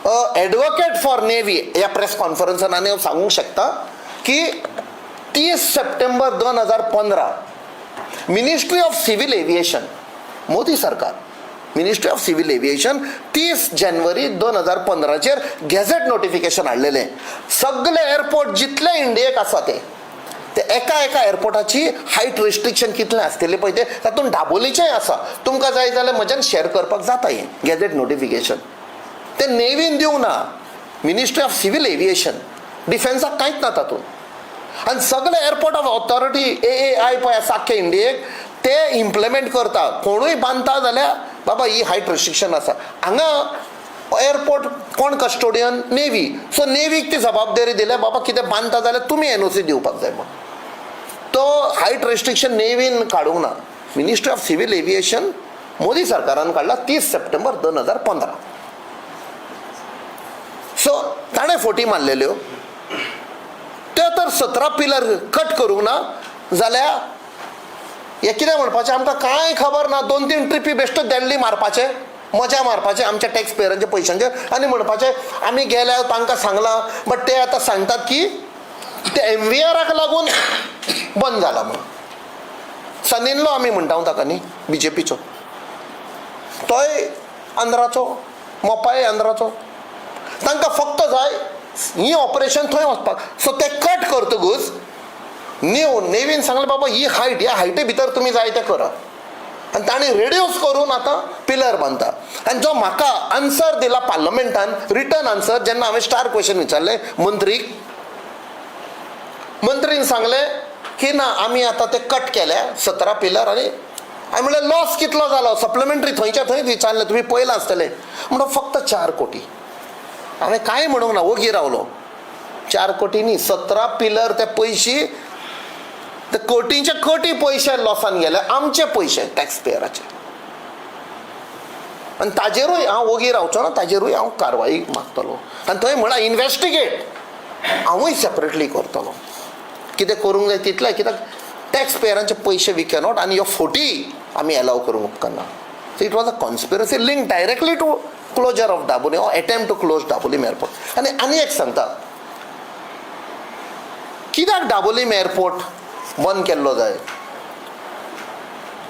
a advocate for navy. ह्या प्रेस कॉन्फरन्सान हांव सांगूंक शकता की 30 September 2015 ministry of civil aviation, Modi सरकार, मिनिस्ट्री ऑफ सिव्हिल एव्हिएशन 30 जानेवारी 2015 गॅझेट नोटिफिकेशन हाडलेलें. सगळे एअरपोर्ट जितले इंडियेक आसा ते एका एअरपोर्टाची हायट रिस्ट्रिक्शन कितलें आसतलें पळय ते तातूंत दाबोलीचेंय आसा. तुमकां जाय जाल्यार म्हज्यान शेअर करपाक जाता हें गॅझेट नोटिफिकेशन. ते नेवीन दिवं ना, मिनिस्ट्री ऑफ सिव्हिल एव्हिएशन, डिफेन्साक कांयच ना तातूंत. आनी सगळे एअरपोर्ट ऑफ ऑथॉरिटी AAI पळय आसा आख्खे इंडियेक, ते इम्प्लिमेंट करता. कोणूय बांदता जाल्यार बाबा ही हायट रिस्ट्रिक्शन आसा. हांगा एअरपोर्ट कोण कस्टोडियन, नेवी. सो नेवीक ती जबाबदारी दिल्या, बाबा कितें बांदता जाल्यार तुमी एनओसी दिवपाक जाय म्हणून. तो हायट रिस्ट्रिक्शन नेवीन काडूंक ना, ministry of civil aviation Modi सरकारान काडला 30 सप्टेंबर 2015. सो ताणें फटी मारलेल्यो. ते तर 17 पिलर कट करूंक ना जाल्यार हे कितें म्हणपाचें, आमकां कांय खबर ना. 2-3 ट्रिपी बेश्टो देडली मारपाचे, मजा मारपाचे आमच्या टॅक्स पेयरांच्या पयशांचेर, आनी म्हणपाचे आमी गेल्या तांकां सांगलां. बट ते आतां सांगतात की ते MVRाक लागून बंद जाला म्हणून. सनिल्लो आमी म्हणटा ताका न्ही BJPचो, तोय आंध्राचो, मोपाय आंध्राचो. तांकां फक्त जाय ही ऑपरेशन थंय वचपाक. सो ते कट करतकूच नेवीन सांगलें बाबा ही हायट, ह्या हायटी भितर तुमी जाय तें करा. आनी ताणें रेड्यूस करून आतां पिलर बांदता. आनी जो म्हाका आन्सर दिला पार्लमेंटान, रिटर्न आन्सर, जेन्ना हांवें स्टार क्वेश्चन विचारलें मंत्रीक, मंत्रीन सांगलें की ना आमी आतां ते कट केल्या 17 पिलर. आनी हांवें म्हणलें लॉस कितलो जालो, सप्लिमेंटरी थंयच्या थंय विचारलें, तुमी पयलां आसतलें म्हणून फक्त 4 कोटी. हांवें कांय म्हणूंक ना, ओगी रावलो. 4 कोटी न्ही, 17 पिलर ते पयशे, ते कोटींचे कोटी पयशे लॉसान गेले, आमचे पयशे टॅक्स पेयराचे. आनी ताजेरूय हांव ओगी रावचो ना, ताजेरूय हांव कारवाई मागतलो. आनी थंय म्हणा इन्वेस्टिगेट हांवूय सेपरेटली करतलो. कितें करूंक जाय तितलें, कित्याक टॅक्स पेयरांचे पयशे वी कॅनॉट, आनी ह्यो फटी आमी एलाव करूंक उपकारना. So it was a conspiracy link directly to closure of Daboli, or attempt to close Dabolim airport. आनी एक सांगता, कित्याक दाबोलीम एअरपोर्ट बंद केल्लो जाय.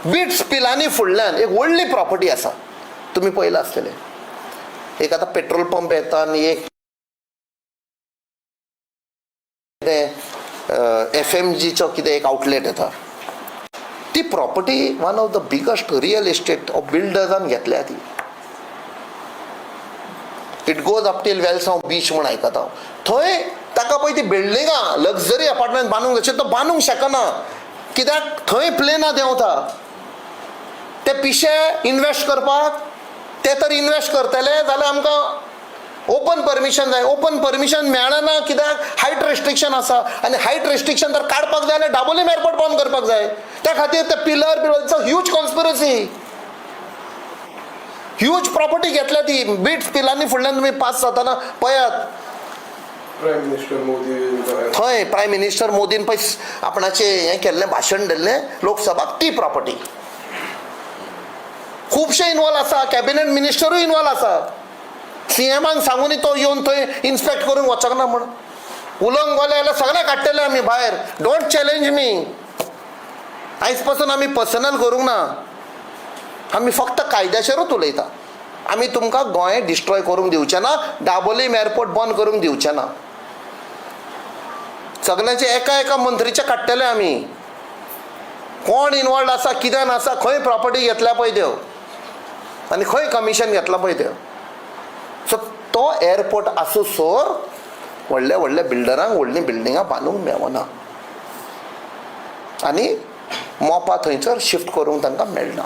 बिट्स पिलांनी फुडल्यान एक व्हडली प्रॉपर्टी आसा, तुमी पयलां आसतलें. एक आतां पेट्रोल पंप येता आनी एक FMGचो कितें एक आउटलेट येता. ती property one of the biggest real estate of बिल्डर्सान घेतल्या ती. It goes up till Velsao beach म्हूण आयकता हांव. थंय ताका पळय ती बिल्डिंगां लक्झरी अपार्टमेंट बांदूंक जाय, तो बांदूंक शकना. कित्याक थंय प्लेनां देंवता. ते पिशे इन्वेस्ट करपाक ते तर इन्वेस्ट करतले जाल्यार आमकां ओपन परमिशन जाय. ओपन परमिशन मेळना ना, कित्याक हायट रेस्ट्रिक्शन आसा, आनी हायट रेस्ट्रिक्शन जर काडपाक जाय जाल्यार डाबोलीम एअरपोर्ट बंद करपाक जाय. त्या खातीर ते pillar it's a huge conspiracy. Huge property घेतल्या ती बीट्स पिलांनी फुडल्यान तुम्ही पास जाताना पळयात. प्रायम मिनिस्टर मोदी थंय प्रायम मिनिस्टर मोदीन पळय आपणाचे हें केल्लें भाशण दिल्लें लोकसभाक ती प्रॉपर्टी. खुबशे इन्वॉल्व आसा, कॅबिनेट मिनिस्टरूय इन्वॉल्व आसा. सीएमान सांगून तो येवन थंय इन्स्पेक्ट करूंक वचक ना म्हण. उलोवंक गेले जाल्यार सगळे काडटले आमी भायर. डोंट चॅलेंज मी. आयज पासून आमी पर्सनल करूंक ना, आमी फक्त कायद्याचेरूच उलयता. आमी तुमकां गोंय डिस्ट्रॉय करूंक दिवचें ना, डाबोलीम एअरपोर्ट बंद करूंक दिवचें ना. सगळ्यांचे एका एका मंत्रीचे काडटले आमी. कोण इन्वॉल्ड आसा, कित्यान आसा, खंय प्रॉपर्टी घेतल्या पळय त्यो आनी खंय कमिशन घेतला पळय त्यो. सो तो एअरपोर्ट आसूं सोर व्हडल्या व्हडल्या बिल्डरांक व्हडलीं बिल्डिंगां बांदूंक मेळना आनी मोपा थंयसर शिफ्ट करूंक तांकां मेळना.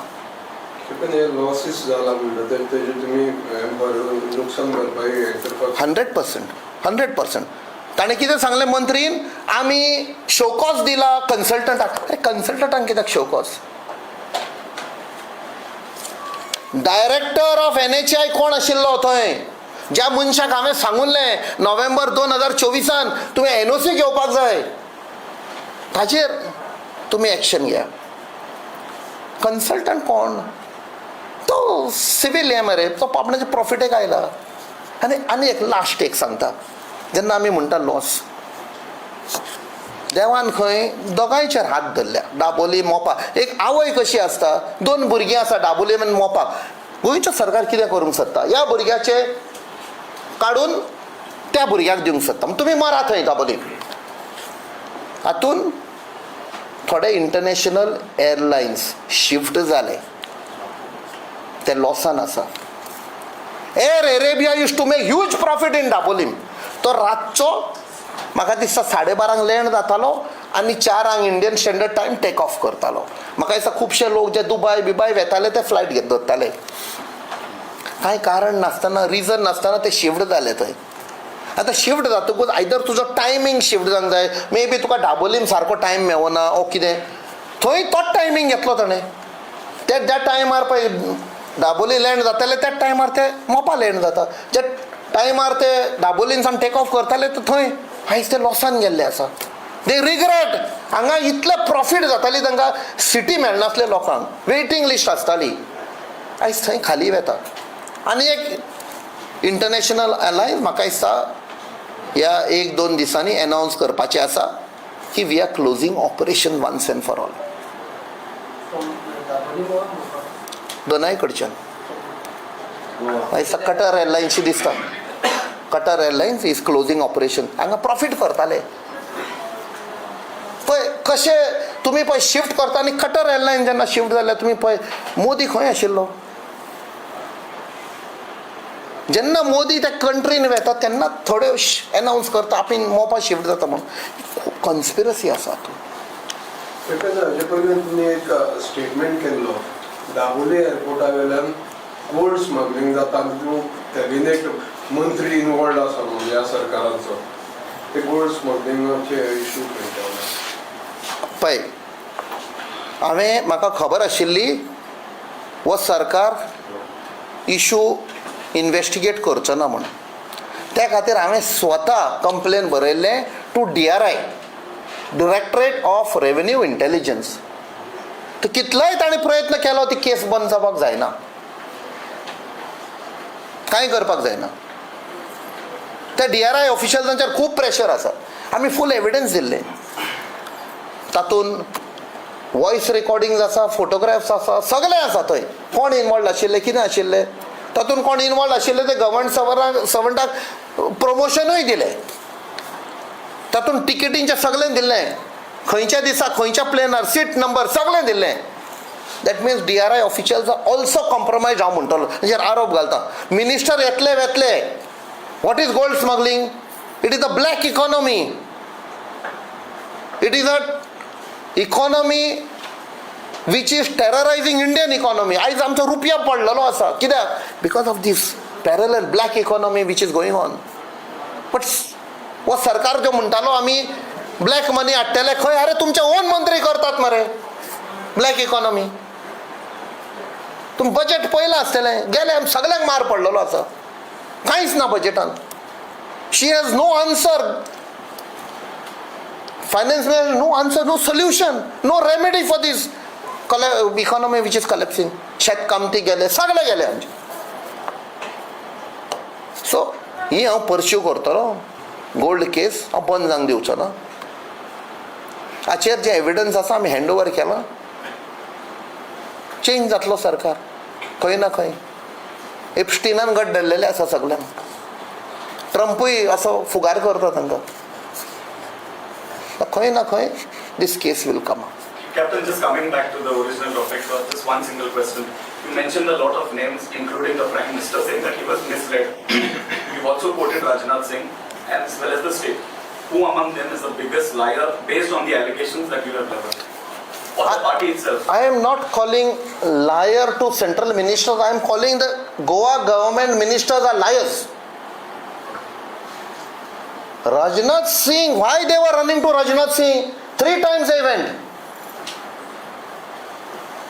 पण हे लॉसीस जाला म्हणटा तेजे तुमी नुकसान भरपाई हें करपाक 100%. ताणें कितें सांगलें मंत्रीन, आमी शोकॉज दिला कन्सल्टंटाक. कन्सल्टंटांक कित्याक शोकॉज? डायरेक्टर ऑफ NHAI कोण आशिल्लो थंय? ज्या मनशाक हांवें सांगुल्लें नोव्हेंबर 2024 तुवें NOC घेवपाक जाय, ताचेर तुमी एक्शन घ्या. कन्सल्टंट कोण? तो सिवील हे मरे, तो आपणाचे प्रॉफिटेक आयला. आनी एक लास्ट एक सांगता. जेन्ना आमी म्हणटा लॉस, देवान खंय दोगांयचेर हात धरल्या. डाबोली मोपा एक आवय कशी आसता, 2 भुरगीं आसा डाबोलीम आनी मोपाक. गोंयचो सरकार कितें करूंक सोदता? ह्या भुरग्याचे काडून त्या भुरग्याक दिवंक सोदता. तुमी मरा थंय डाबोलीम. हातून थोडे इंटरनॅशनल एअरलायन्स शिफ्ट जाले, ते लॉसान आसा. Air Arabia use to make huge profit in Dabolim. तो रातचो म्हाका दिसता 12:30 लँड जातालो आनी 4 Indian standard time take off करतालो. म्हाका दिसता खुबशे लोक जे दुबय बिबाय वेताले ते फ्लायट घेत धरताले. कांय कारण नासतना, रिजन नासतना ते शिफ्ट जाले थंय. आतां शिफ्ट जातकूच आयदर तुजो टायमींग शिफ्ट जावंक जाय, मे बी तुका डाबोलीम सारको टायम मेळना ओ कितें, थंय तोच टायमींग घेतलो ताणें. त्या टायमार पळय डाबोली लँड जाताले त्याच टायमार ते मोपा लँड जाता. ज्या टायमार ते डाबोलीनसान टेक ऑफ करताले ते थंय आयज ते लॉसान गेल्ले आसा. दे रिग्रेट. हांगा इतले प्रॉफीट जाताली तांकां, सिटी मेळनासले लोकांक, वेटिंग लिस्ट आसताली, आयज थंय खाली वेता. आनी एक इंटरनॅशनल एअरलायन्स म्हाका दिसता ह्या 1-2 दिसांनी अनावन्स करपाचें आसा की we are closing operation once and for all. दोनाय कडच्यान. दिसता कटर एअरलायन्सची दिसता, Qatar airlines is closing operation. हांगा प्रॉफीट करताले पळय कशे. तुमी पळय शिफ्ट करता आनी कटर एअरलायन्स जेन्ना शिफ्ट जाल्यार तुमी पळय मोदी खंय आशिल्लो? जेन्ना मोदी त्या कंट्रीन वेता तेन्ना थोडे अनावन्स करता आमी मोपा शिफ्ट जाता म्हणून. कन्स्पिरसी आसा हातूंत. हाजे पयलीं तुमी एक स्टेटमेंट केल्लो दाबोली एअरपोर्टा वयल्यान गोल्ड स्मगलिंग जाता आनी तूं कॅबिनेट मंत्री इनवॉल्ड आसा म्हणून ह्या सरकाराचो. ते गोल्ड स्मगलिंगाचे इशू खंयचे? पळय म्हाका खबर आशिल्ली हो सरकार इशू इन्वेस्टिगेट करचो ना म्हणून. त्या खातीर हांवें स्वता कंप्लेन बरयल्लें to DRI, directorate of revenue intelligence. तर कितलोय ताणें प्रयत्न केलो ती केस बंद जावपाक जायना, कांय करपाक जायना. त्या DRI ऑफिशल्सांचेर खूब प्रेशर आसा. आमी फूल एविडन्स दिल्ले. तातूंत वॉयस रेकॉर्डिंग्स आसा, फोटोग्राफ्स आसा, सगळें आसा थंय. कोण इनवॉल्ड आशिल्ले, कितें आशिल्लें, तातूंत कोण इनवॉल्ड आशिल्ले ते गव्हर्नमेंट सर्वंटाक प्रमोशनूय दिलें. तातूंत टिकेटींचें सगळें दिल्लें, खंयच्या दिसा खंयच्या प्लेनार सीट नंबर सगळें दिल्लें. That means DRI officials are also compromise हांव म्हणटलो, हाजेर आरोप घालता. मिनिस्टर येतले वेतले. What is gold smuggling? It is a black economy. It is a economy which is terrorizing Indian economy. आयज आमचो रुपया पडलेलो आसा. कित्याक? Because of this parallel black economy which is going on. But वो सरकार जो म्हणटालो आमी ब्लॅक मनी हाडटले, खंय? अरे तुमचे ओन मंत्री करतात मरे ब्लॅक इकॉनॉमी. तुम बजेट पयलां आसतलें, गेले सगळ्यांक मार पडलेलो आसा, कांयच ना बजेटान. She has no answer. Finance minister no answer, no solution, no remedy for this economy which is collapsing. शेत कामती गेले, सगळे गेले आमचे. सो ही हांव परस्यू करतलो गोल्ड केस, हांव बंद जावंक दिवचो ना. हाचेर जे एविडन्स आसा आमी हँड ओवर केला. चेंज जातलो सरकार खंय ना खंय. एप्स्टिनान गट धरलेले आसा सगळ्यांक. ट्रम्पूय असो फुगार करता तांकां. खंय ना खंय this case will come. Captain, just coming back to the original topic, just one single question. You mentioned a lot of names, including the Prime Minister, saying that he was misled. You've also quoted Rajnath Singh as well as the state. Who among them is the biggest liar based on the allegations that you have leveled? Or the party itself? I am not calling liar to central ministers. I am calling the Goa government ministers are liars. Rajnath Singh, why they were running to Rajnath Singh? 3 times they went.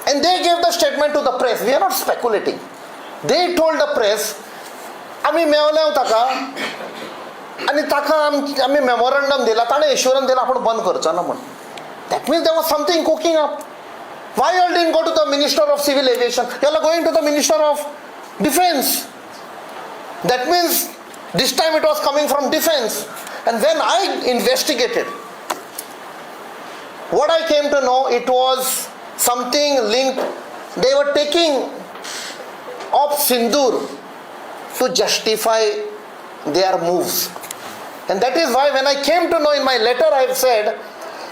And they gave the statement to the press. We are not speculating. They told the press, आम्ही मेवल्या ताका आणि ताका आम्ही मेमोरंडम दिला, ताणें एश्युरन्स दिला आपण बंद करचो ना म्हणून. That means there was something cooking up. Why you didn't go to the Minister of Civil Aviation? You are going to the Minister of Defense. That means this time it was coming from defense. And when I investigated, what I came to know, it was something linked. They were taking of Sindoor to justify their moves. And that is why when I came to know, in my letter I have said,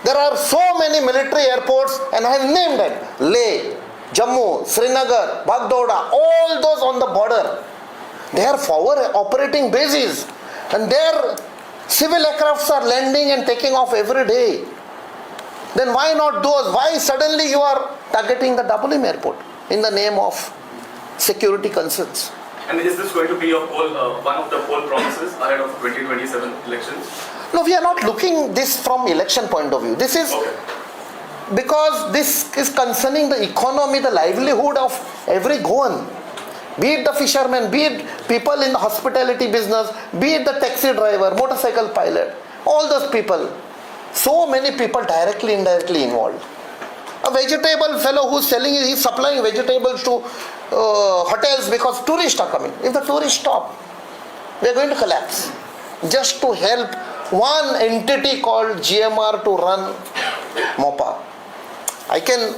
there are so many military airports and I have named them. Leh, Jammu, Srinagar, Bagdogra, all those on the border. They are forward operating bases. And their civil aircrafts are landing and taking off every day. Then why not those? Why suddenly you are targeting the Dabolim airport in the name of security concerns? And is this going to be one of the poll promises ahead of the 2027 elections? No, we are not looking this from election point of view. This is because this is concerning the economy, the livelihood of every Goan. Be it the fishermen, be it people in the hospitality business, be it the taxi driver, motorcycle pilot, all those people. So many people directly, indirectly involved. A vegetable fellow who's selling, he's supplying vegetables to hotels because tourists are coming. If the tourists stop, we're going to collapse. Just to help one entity called GMR to run MOPA. I can,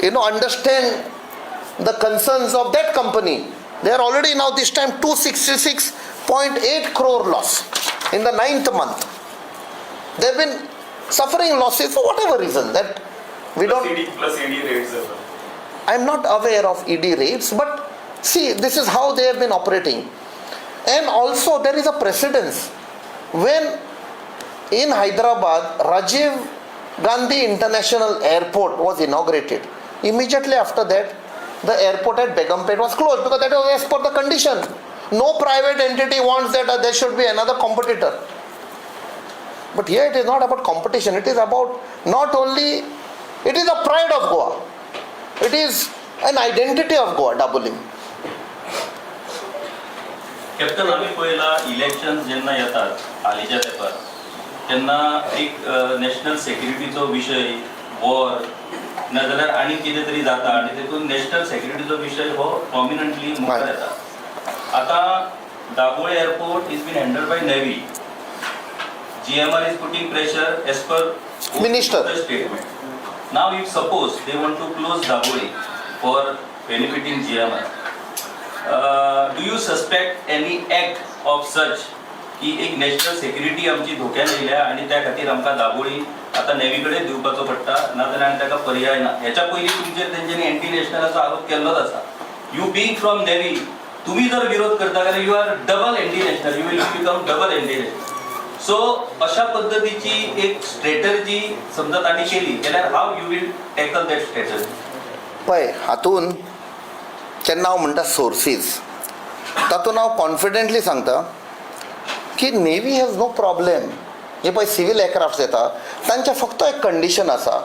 understand the concerns of that company. They are already now this time 266.8 crore loss in the 9th month. They've been suffering losses for whatever reason that we don't. Plus ED rates as well. I'm not aware of ED rates, but see, this is how they have been operating. And also there is a precedence. When in Hyderabad, Rajiv Gandhi International Airport was inaugurated, immediately after that, the airport at Begumpet was closed because that was as per the condition. No private entity wants that there should be another competitor. But here it is not about competition. It is about not only, it is a pride of Goa. It is an identity of Goa, Dabolim. Captain, आम्ही पहिला इलेक्शन जेन्ना येतात हालींच्या तेंपार तेन्ना एक नॅशनल सेक्युरिटीचो विशय, वॉर नाजाल्यार आनी कितें तरी जाता आनी तेतून नॅशनल सेक्युरिटीचो विशय हो प्रॉमिनंटली मुखार येता. आतां Dabolim airport is been handled by navy. GMR is putting pressure as per Minister statement. Now if suppose they want to close Daboli for benefiting GMR, do you suspect any act of such की एक नॅशनल सेक्युरिटी आमची धोक्यान येयल्या आनी त्या खातीर आमकां दाबोळी आतां नेव्ही कडेन दिवपाचो पडटा, नाजाल्यार आनी ताका पर्याय ना? हेच्या पयलीं तुमचेर तेंच्यांनी एंटी नॅशनलाचो आरोप केल्लोच आसा. यू बीइंग फ्रॉम नेव्ही, तुम्ही जर विरोध करता जाल्यार you are double anti national, you will become double anti national. So अशा पद्धतीची एक स्ट्रॅटर्जी समजा तांणी केली जाल्यार how you will tackle that strategy? पळय, हातून जेन्ना हांव म्हणटा सोर्सीस, तातूंत हांव कॉन्फिडेंटली सांगता की नेवी हॅज नो प्रॉब्लेम. जे पळय सिवील एअरक्राफ्ट येता तांचें फक्त एक कंडिशन आसा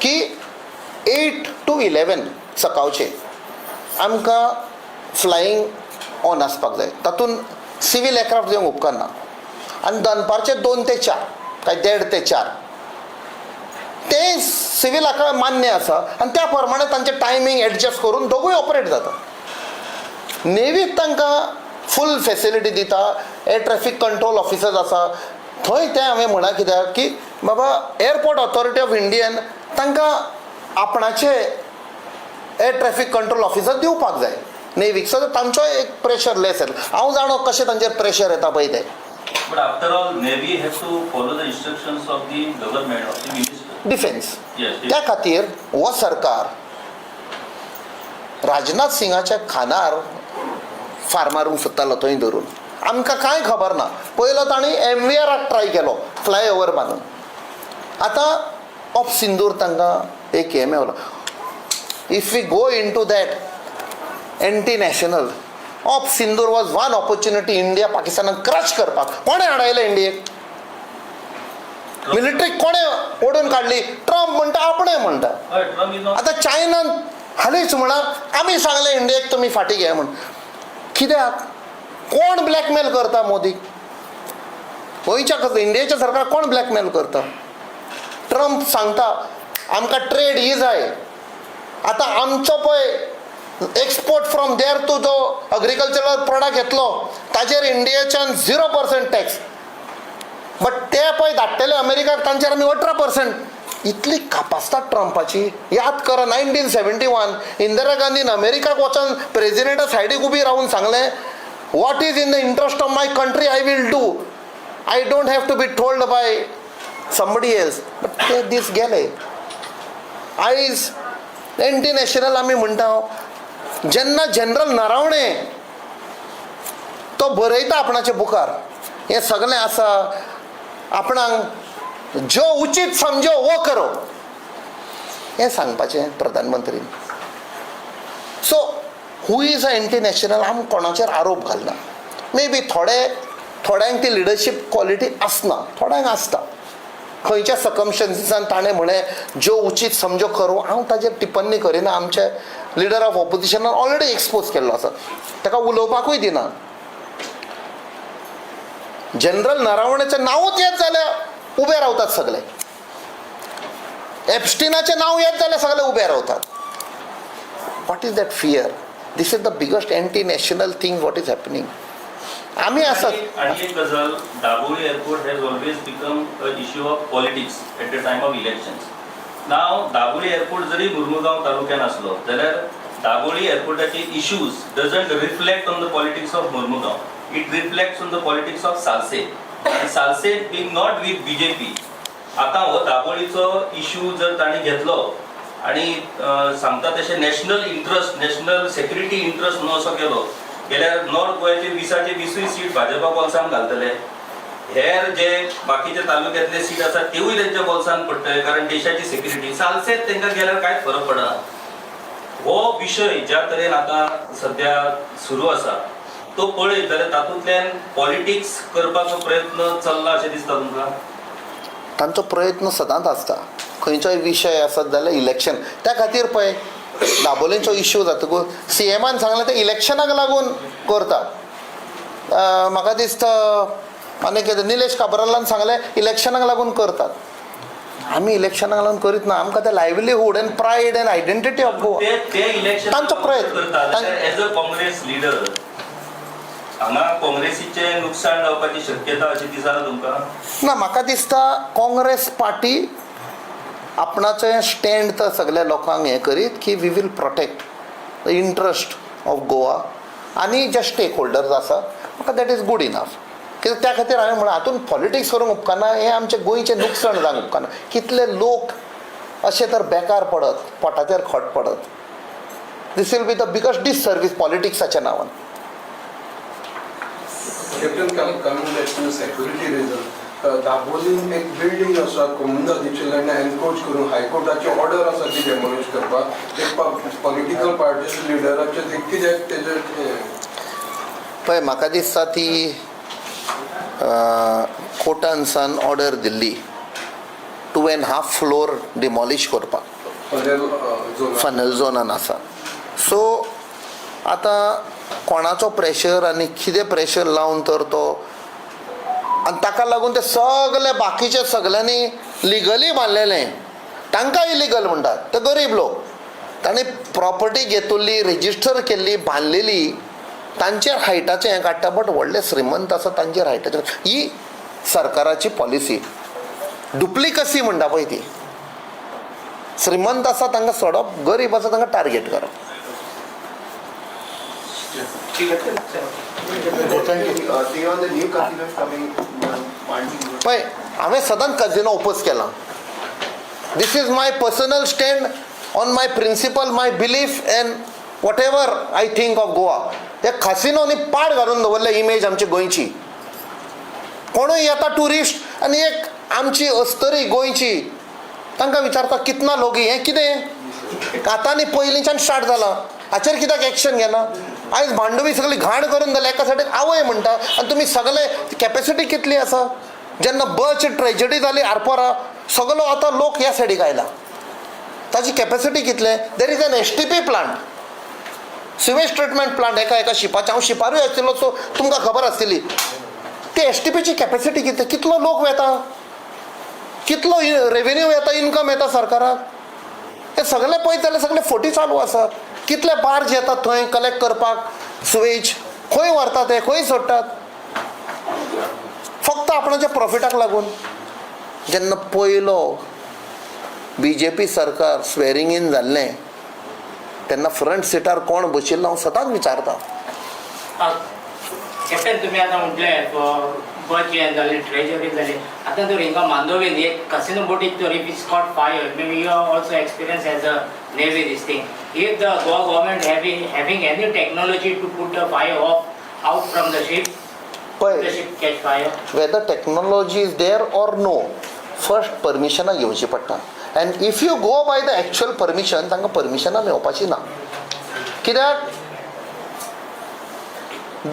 की 8 to 11 सकाळचे आमकां फ्लायींग ऑन आसपाक जाय. तातूंत सिवील एअरक्राफ्ट येवंक उपकारना. आनी दनपारचे 2 ते 4 काय 1:30 ते 4 ते सिव्हिलाक मान्य आसा आनी त्या प्रमाणे तांचे टायमींग एडजस्ट करून दोगूय ऑपरेट जाता. नेवीक तांकां फूल फेसिलिटी दिता. एअर ट्रॅफिक कंट्रोल ऑफिसर्स आसा थंय ते हांवें म्हणा कित्याक की बाबा एअरपोर्ट ऑथॉरिटी ऑफ इंडियन तांकां आपणाचे एअर ट्रॅफिक कंट्रोल ऑफिसर दिवपाक जाय नेवीक. सो तांचो एक प्रेशर लेस येता. हांव जाणो कशें तांचेर प्रेशर येता पळय तें. But after all, Navy has to follow the instructions of the government, of the minister. Defence Yes, त्या खातीर हो सरकार राजनाथ सिंगाच्या खानार फार मारूंक सोदतालो थंय धरून. आमकां कांय खबर ना. पयलो तांणी MVRाक ट्राय केलो फ्लायओवर बांदून. आतां ऑफ सिंदूर तांकां एक हे मेवलो. If we go into that anti national of Sindoor was one opportunity India पाकिस्तानाक क्रश करपाक. कोणें हाडयलें इंडियेक? मिलिटरी कोणें ओडून काडली? ट्रम्प म्हणटा आपणें म्हणटा. Trump is not. आता चायनान हालींच म्हणा आमी सांगलें इंडियेक तुमी फाटीं घे म्हण. कित्याक? कोण ब्लॅकमेल करता मोदीक? गोंयच्या इंडियेच्या सरकार कोण ब्लॅकमेल करता? ट्रम्प सांगता आमकां ट्रेड ही जाय. आतां आमचो पळय एक्सपोर्ट फ्रॉम देर टू जो अग्रिकल्चरल प्रोडक्ट येतलो ताचेर इंडियेच्यान 0% टॅक्स. बट ते पळय धाडटले अमेरिकाक तांचेर आमी 18%. इतली कापासता ट्रम्पाची. याद करा 1971 इंदिरा गांधीन अमेरिकाक वचून प्रेसिडेंटा सायडीक उबी रावन सांगलें what is in the interest of my country I will do. I don't have to be told by somebody else. But ते दीस गेले. आयज एंटी नॅशनल आमी म्हणटा. जेन्ना जनरल नरावणे तो बरयता आपणाच्या बुकार हें सगळें आसा आपणाक जो उचित समजो वो करो हें सांगपाचें प्रधानमंत्रीन. So who is a anti national आमी कोणाचेर आरोप घालना. मे बी थोड्यांक ती लिडरशीप क्वॉलिटी आसना, थोड्यांक आसता. खंयच्या सकमस्टन्सिसान ताणें म्हळें जो उचित समजो करो. हांव ताचेर टिप्पणी करिना. आमचे लिडर ऑफ ऑपोजिशनान ऑलरेडी एक्सपोज केल्लो आसा. ताका उलोवपाकूय दिना. जनरल नरावणेचें नांवूच येत जाल्यार उबे रावतात सगळे. एप्स्टिनाचें नांव येत जाल्यार सगळे उबे रावतात. What is that fear? This is the biggest anti national thing what is happening. आमी आसात. आणि एक गजाल, Daboli airport has always become a issue of politics at the time of elections. नाव दाबोळी एअरपोर्ट जरी मुर्मुगांव तालुक्यान आसलो जाल्यार दाबोळी एअरपोर्टाचे issues doesn't reflect on the politics of Mormugao. It reflects on the politics of Salcete. आणि Salcete being not with BJP. आता हो दाबोळीचो इश्यू जर ताणी घेतलो आणि सांगता तशें national interest, national security interest न्हू असो केलो जाल्यार नॉर्थ गोंयचे 20चे 20 सीट भाजपा बोल्सान घालतले. हेर जे बाकीचे तालुक्यांतले सीट आसा तेवूय तेंच्या बोल्सान पडटले कारण देशाची सेक्युरिटी. सालसेत तांकां गेल्यार कांयच फरक पडना. हो विशय ज्या तरेन आतां सध्या सुरू आसा तो पळयत जाल्यार तातूंतल्यान पॉलिटिक्स करपाचो प्रयत्न चल्ला अशें दिसता तुमकां? तांचो प्रयत्न सदांच आसता. खंयचोय विशय आसत जाल्यार इलेक्शन. त्या खातीर पळय दाबोलेंचो इश्यू जातकूच CMन सांगलें ते इलेक्शनाक लागून करता. म्हाका दिसता आनी कितें निलेश काब्रालान सांगलें इलेक्शनाक लागून करतात. आमी इलेक्शनाक लागून करीत ना. आमकां ते livelihood and pride and identity of Goa ते इलेक्शन तांचो प्रयत्न. एज अ काँग्रेस लिडर हांगा काँग्रेसीचें नुकसाण जावपाची शक्यता अशी दिसना तुमकां? ना म्हाका दिसता काँग्रेस पार्टी आपणाचें स्टँड तर सगळ्या लोकांक हें करीत की we will protect the interest of Goa आनी जे स्टेक होल्डर्स आसा म्हाका दॅट इज गूड इनफ. कित्याक त्या खातीर हांवें म्हणलें हातूंत पॉलिटिक्स करूंक उपकारना. हें आमचें गोंयचें नुकसाण जावंक उपकारना. कितले लोक अशे तर बेकार पडत, पोटाचेर खट पडत. This will be the biggest disservice पॉलिटिक्साच्या नांवान. Captain coming back to security reason, Dabolim एक बिल्डींग आसा कोमुंदा कडल्यान एनकोच करून हायकोर्टाची ऑर्डर आसा ती डेमोलिश करपाक. एक पॉलिटिकल पार्टी लिडराचे कित्याक तेजे पळय म्हाका दिसता ती कोर्टान सान ऑर्डर दिल्ली 2.5 फ्लोर डिमॉलिश करपाक फनल झोनान आसा. सो आतां कोणाचो प्रेशर आनी कितें प्रेशर लावन तर तो आनी ताका लागून ते सगळे बाकीचे सगळ्यांनी लिगली बांदलेलें तांकां इलिगल म्हणटात. ते गरीब लोक तांणी प्रॉपर्टी घेतिल्ली रेजिस्टर केल्ली बांदलेली तांचेर हायटाचें हें काडटा. बट व्हडले श्रीमंत आसा तांचेर हायटाचें ही सरकाराची पॉलिसी डुप्लिकसी म्हणटा पळय ती. श्रीमंत आसा तांकां सोडप, गरीब आसा तांकां टार्गेट करप. पळय हांवें सदांच कजिनो ओपोज केला. This is my personal stand on my principle, my belief and whatever I think of Goa. हे कसिनोनी पाड घालून दवरले इमेज आमची गोंयची. कोणूय येता टुरिस्ट आनी एक आमची अस्तरी गोंयची तांकां विचारता कितना लोक हें कितें आतां आनी पयलींच्यान स्टार्ट जालां. हाचेर कित्याक एक्शन घेना? आयज भांडवी सगळी घाण करून जाल्या एका सायडीक आवय म्हणटा आनी तुमी सगळे कॅपेसिटी कितली आसा? जेन्ना बसची ट्रेजेडी जाली आरपोरा सगळो आतां लोक ह्या सायडीक आयला. ताची कॅपेसिटी कितले? There is an STP plant, sewage treatment plant एका शिपाचे. हांव शिपारूय आशिल्लो सो तुमकां खबर आसतली. ते STPची कॅपेसिटी कितले? कितलो लोक येता, कितलो रेवेन्यू येता, इन्कम येता सरकाराक? हे सगळे पळयत जाल्यार सगळे फोटी चालू आसात. कितले बार्ज येतात थंय कलेक्ट करपाक सुवेज, खंय व्हरतात ते, खंय सोडटात? फक्त आपणाच्या प्रॉफिटाक लागून. जेन्ना पयलो BJP सरकार स्वेरींग इन जाल्लें तेन्ना फ्रंट सिटार कोण बशिल्लो हांव सदांच विचारता. कॅप्टन तुम्ही आता म्हटलें बस हें जालें ट्रेजरी जाली. आतां तर हिंगा मांदोवेन एक कसिनो बोटीक तर if it's caught fire maybe you are also experience as a navy this thing. If the Goa government having any technology to put the fire off out from the ship, the ship catch fire. Whether technology is there or no, first permission घेवची पडटा. And if you go by the actual permission, तांकां परमिशनां मेळपाची ना. कित्याक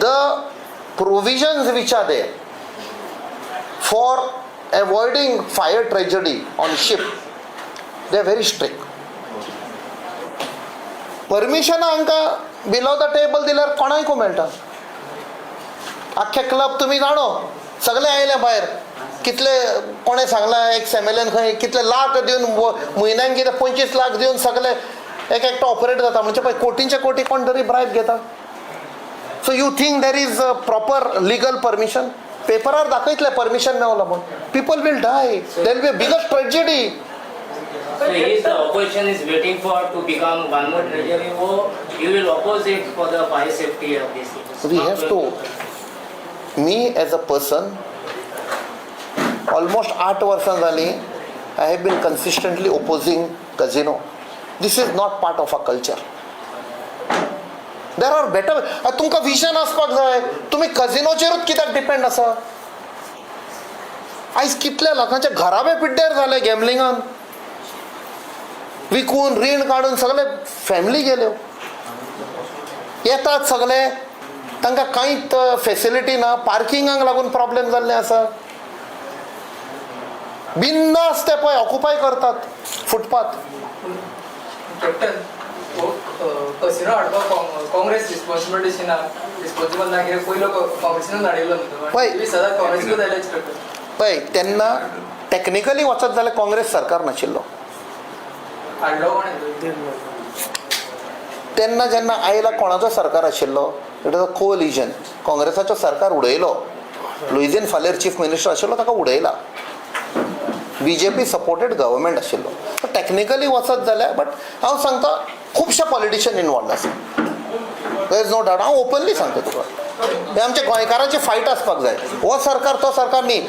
the provisions which are there for avoiding fire tragedy on ship, they are very strict. परमिशनां हांकां बिलो द टेबल दिल्यार कोणायकू मेळटा. आख्खे क्लब तुमी जाणो सगळे आयले भायर. कितले कोणें सांगलां एक सेमेलेन खंय कितले लाख दिवन म्हयन्याक कितें 25 लाख दिवन सगळे एक एकटो ऑपरेट जाता. म्हणजे पळय कोटींचे कोटी कोण तरी ब्रायब घेता. So you think there is a proper legal permission? पेपरार दाखयतले परमिशन मेळना म्हूण. People will die. There will be a biggest tragedy. So is the opposition is waiting for to become one more treasury, or you will oppose it for the fire safety of this? We have to. Me as a person, almost 8 वर्सां जालीं I have been consistently opposing casino. This is not part of our culture. There are better. तुमकां विजन आसपाक जाय. तुमी कजिनोचेरूच कित्याक डिपेंड आसा? आयज कितल्या लोकांचे घराबे पिड्ड्यार जाले गॅमलिंगान. विकून रीण काडून सगळे फॅमिली गेल्यो. येतात सगळे तांकां कांयच फेसिलिटी ना. पार्किंगाक लागून प्रॉब्लेम जाल्ले आसा. बिंदास ते पळय ऑक्युपाय करतात फुटपाथ. कॅप्टन कसिनो हाडपाक काँग्रेस रिस्पॉन्सिबिलिटी दिना. रिस्पॉन्सिबल ना कित्याक पयलो काँग्रेसीनूच हाडिल्लो न्हू. सदांच काँग्रेसीकूच आयलेच कॅप्टन. पळय तेन्ना टॅक्निकली वचत जाल्यार काँग्रेस सरकार नाशिल्लो. हाडलो कोणें? तेन्ना जेन्ना आयला कोणाचो सरकार आशिल्लो? It is a collusion. काँग्रेसाचो सरकार उडयलो. लुईझिन फालेर चीफ मिनिस्टर आशिल्लो ताका उडयला. BJP सपोर्टेड गव्हर्मेंट आशिल्लो. टॅक्निकली वचत जाल्यार बट हांव सांगता खुबशे पॉलिटिशियन इनवॉल्ड आसा. There is no doubt. हांव ओपनली सांगता तुका. हे आमच्या गोंयकारांची फायट आसपाक जाय. हो सरकार तो सरकार न्ही.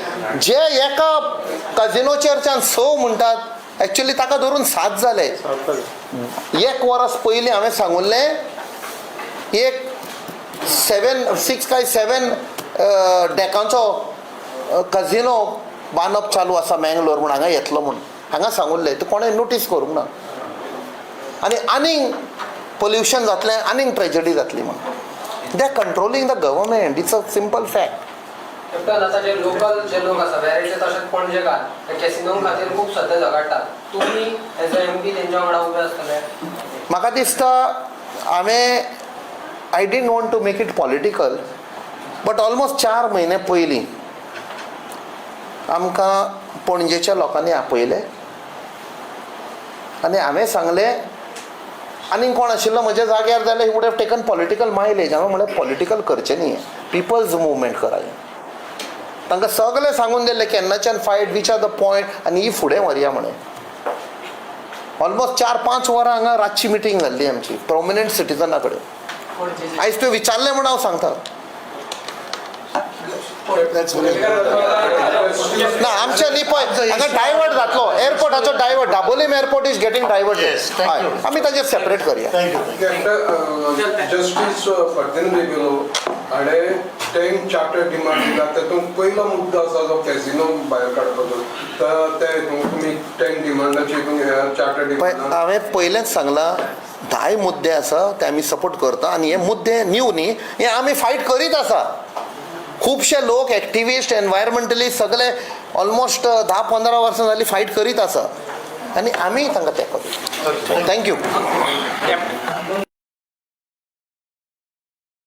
जे एका कजिनोचेरच्यान 6 म्हणटात एक्चुअली ताका धरून 7 जाले. 1 वर्स पयलीं हांवें सांगुल्लें एक 6 काय 7 डेकांचो कजिनो बांदप चालू आसा मँगलोर म्हूण. हांगा येतलो म्हूण हांगा सांगुल्लें. तूं कोणें नोटीस करूंक ना. आनी आनीक पोल्युशन जातलें, आनीक ट्रेजेडी जातली म्हूण. They are controlling the government. It's a simple fact. Captain आता जे लोकल जे लोक आसा वेरेचे तशेंच पणजेकार ते कॅसिनो खातीर खूब सद्या झगडटात. तुमी एज अ MP तेंच्या वांगडा उबे आसतले? म्हाका दिसता I didn't want to make it political, but almost 4 म्हयने पयलीं आमकां पणजेच्या लोकांनी आपयले आनी हांवें सांगलें आनीक कोण आशिल्लो म्हज्या जाग्यार जाल्यार he would have taken political mileage. हांवें म्हणलें पॉलिटिकल करचें न्ही, पिपल्स मुवमेंट कराय. तांकां सगळें सांगून दिलें केन्नाच्यान fight, which are the point, आनी ही फुडें व्हरया म्हणून. ऑलमोस्ट 4-5 वरां हांगा रातची मिटींग जाल्ली आमची प्रोमिनंट सिटीजना कडेन. पणजेचे आयज तुवें विचारलें म्हणून हांव सांगता. ना आमचे न्ही पळय हांगा डायवर्ट जातलो, एअरपोर्टाचो divert, Dabolim airport is getting diverted. हय, आमी ताचेर सेपरेट करया. जस्टीस फर्दिन बेबिलो हाणें टँक चार्टर डिमांड दिला. तातूंत पयलो मुद्दो आसा जो कॅसिनो भायर काडपाचो, तर ते तुमी टँक डिमांडाचे चार्टर पळय डिमांड हांवें पयलेंच सांगलां 10 मुद्दे आसा ते आमी सपोर्ट करता आनी हे मुद्दे न्यू न्ही, हे आमी फायट करीत आसा. खुबशे लोक एक्टिविस्ट एनवायरमेंटलिस्ट सगळे ऑलमोस्ट 10-15 वर्सां जालीं फायट करीत आसा आनी आमी तांकां तेंको दिता. थँक्यू.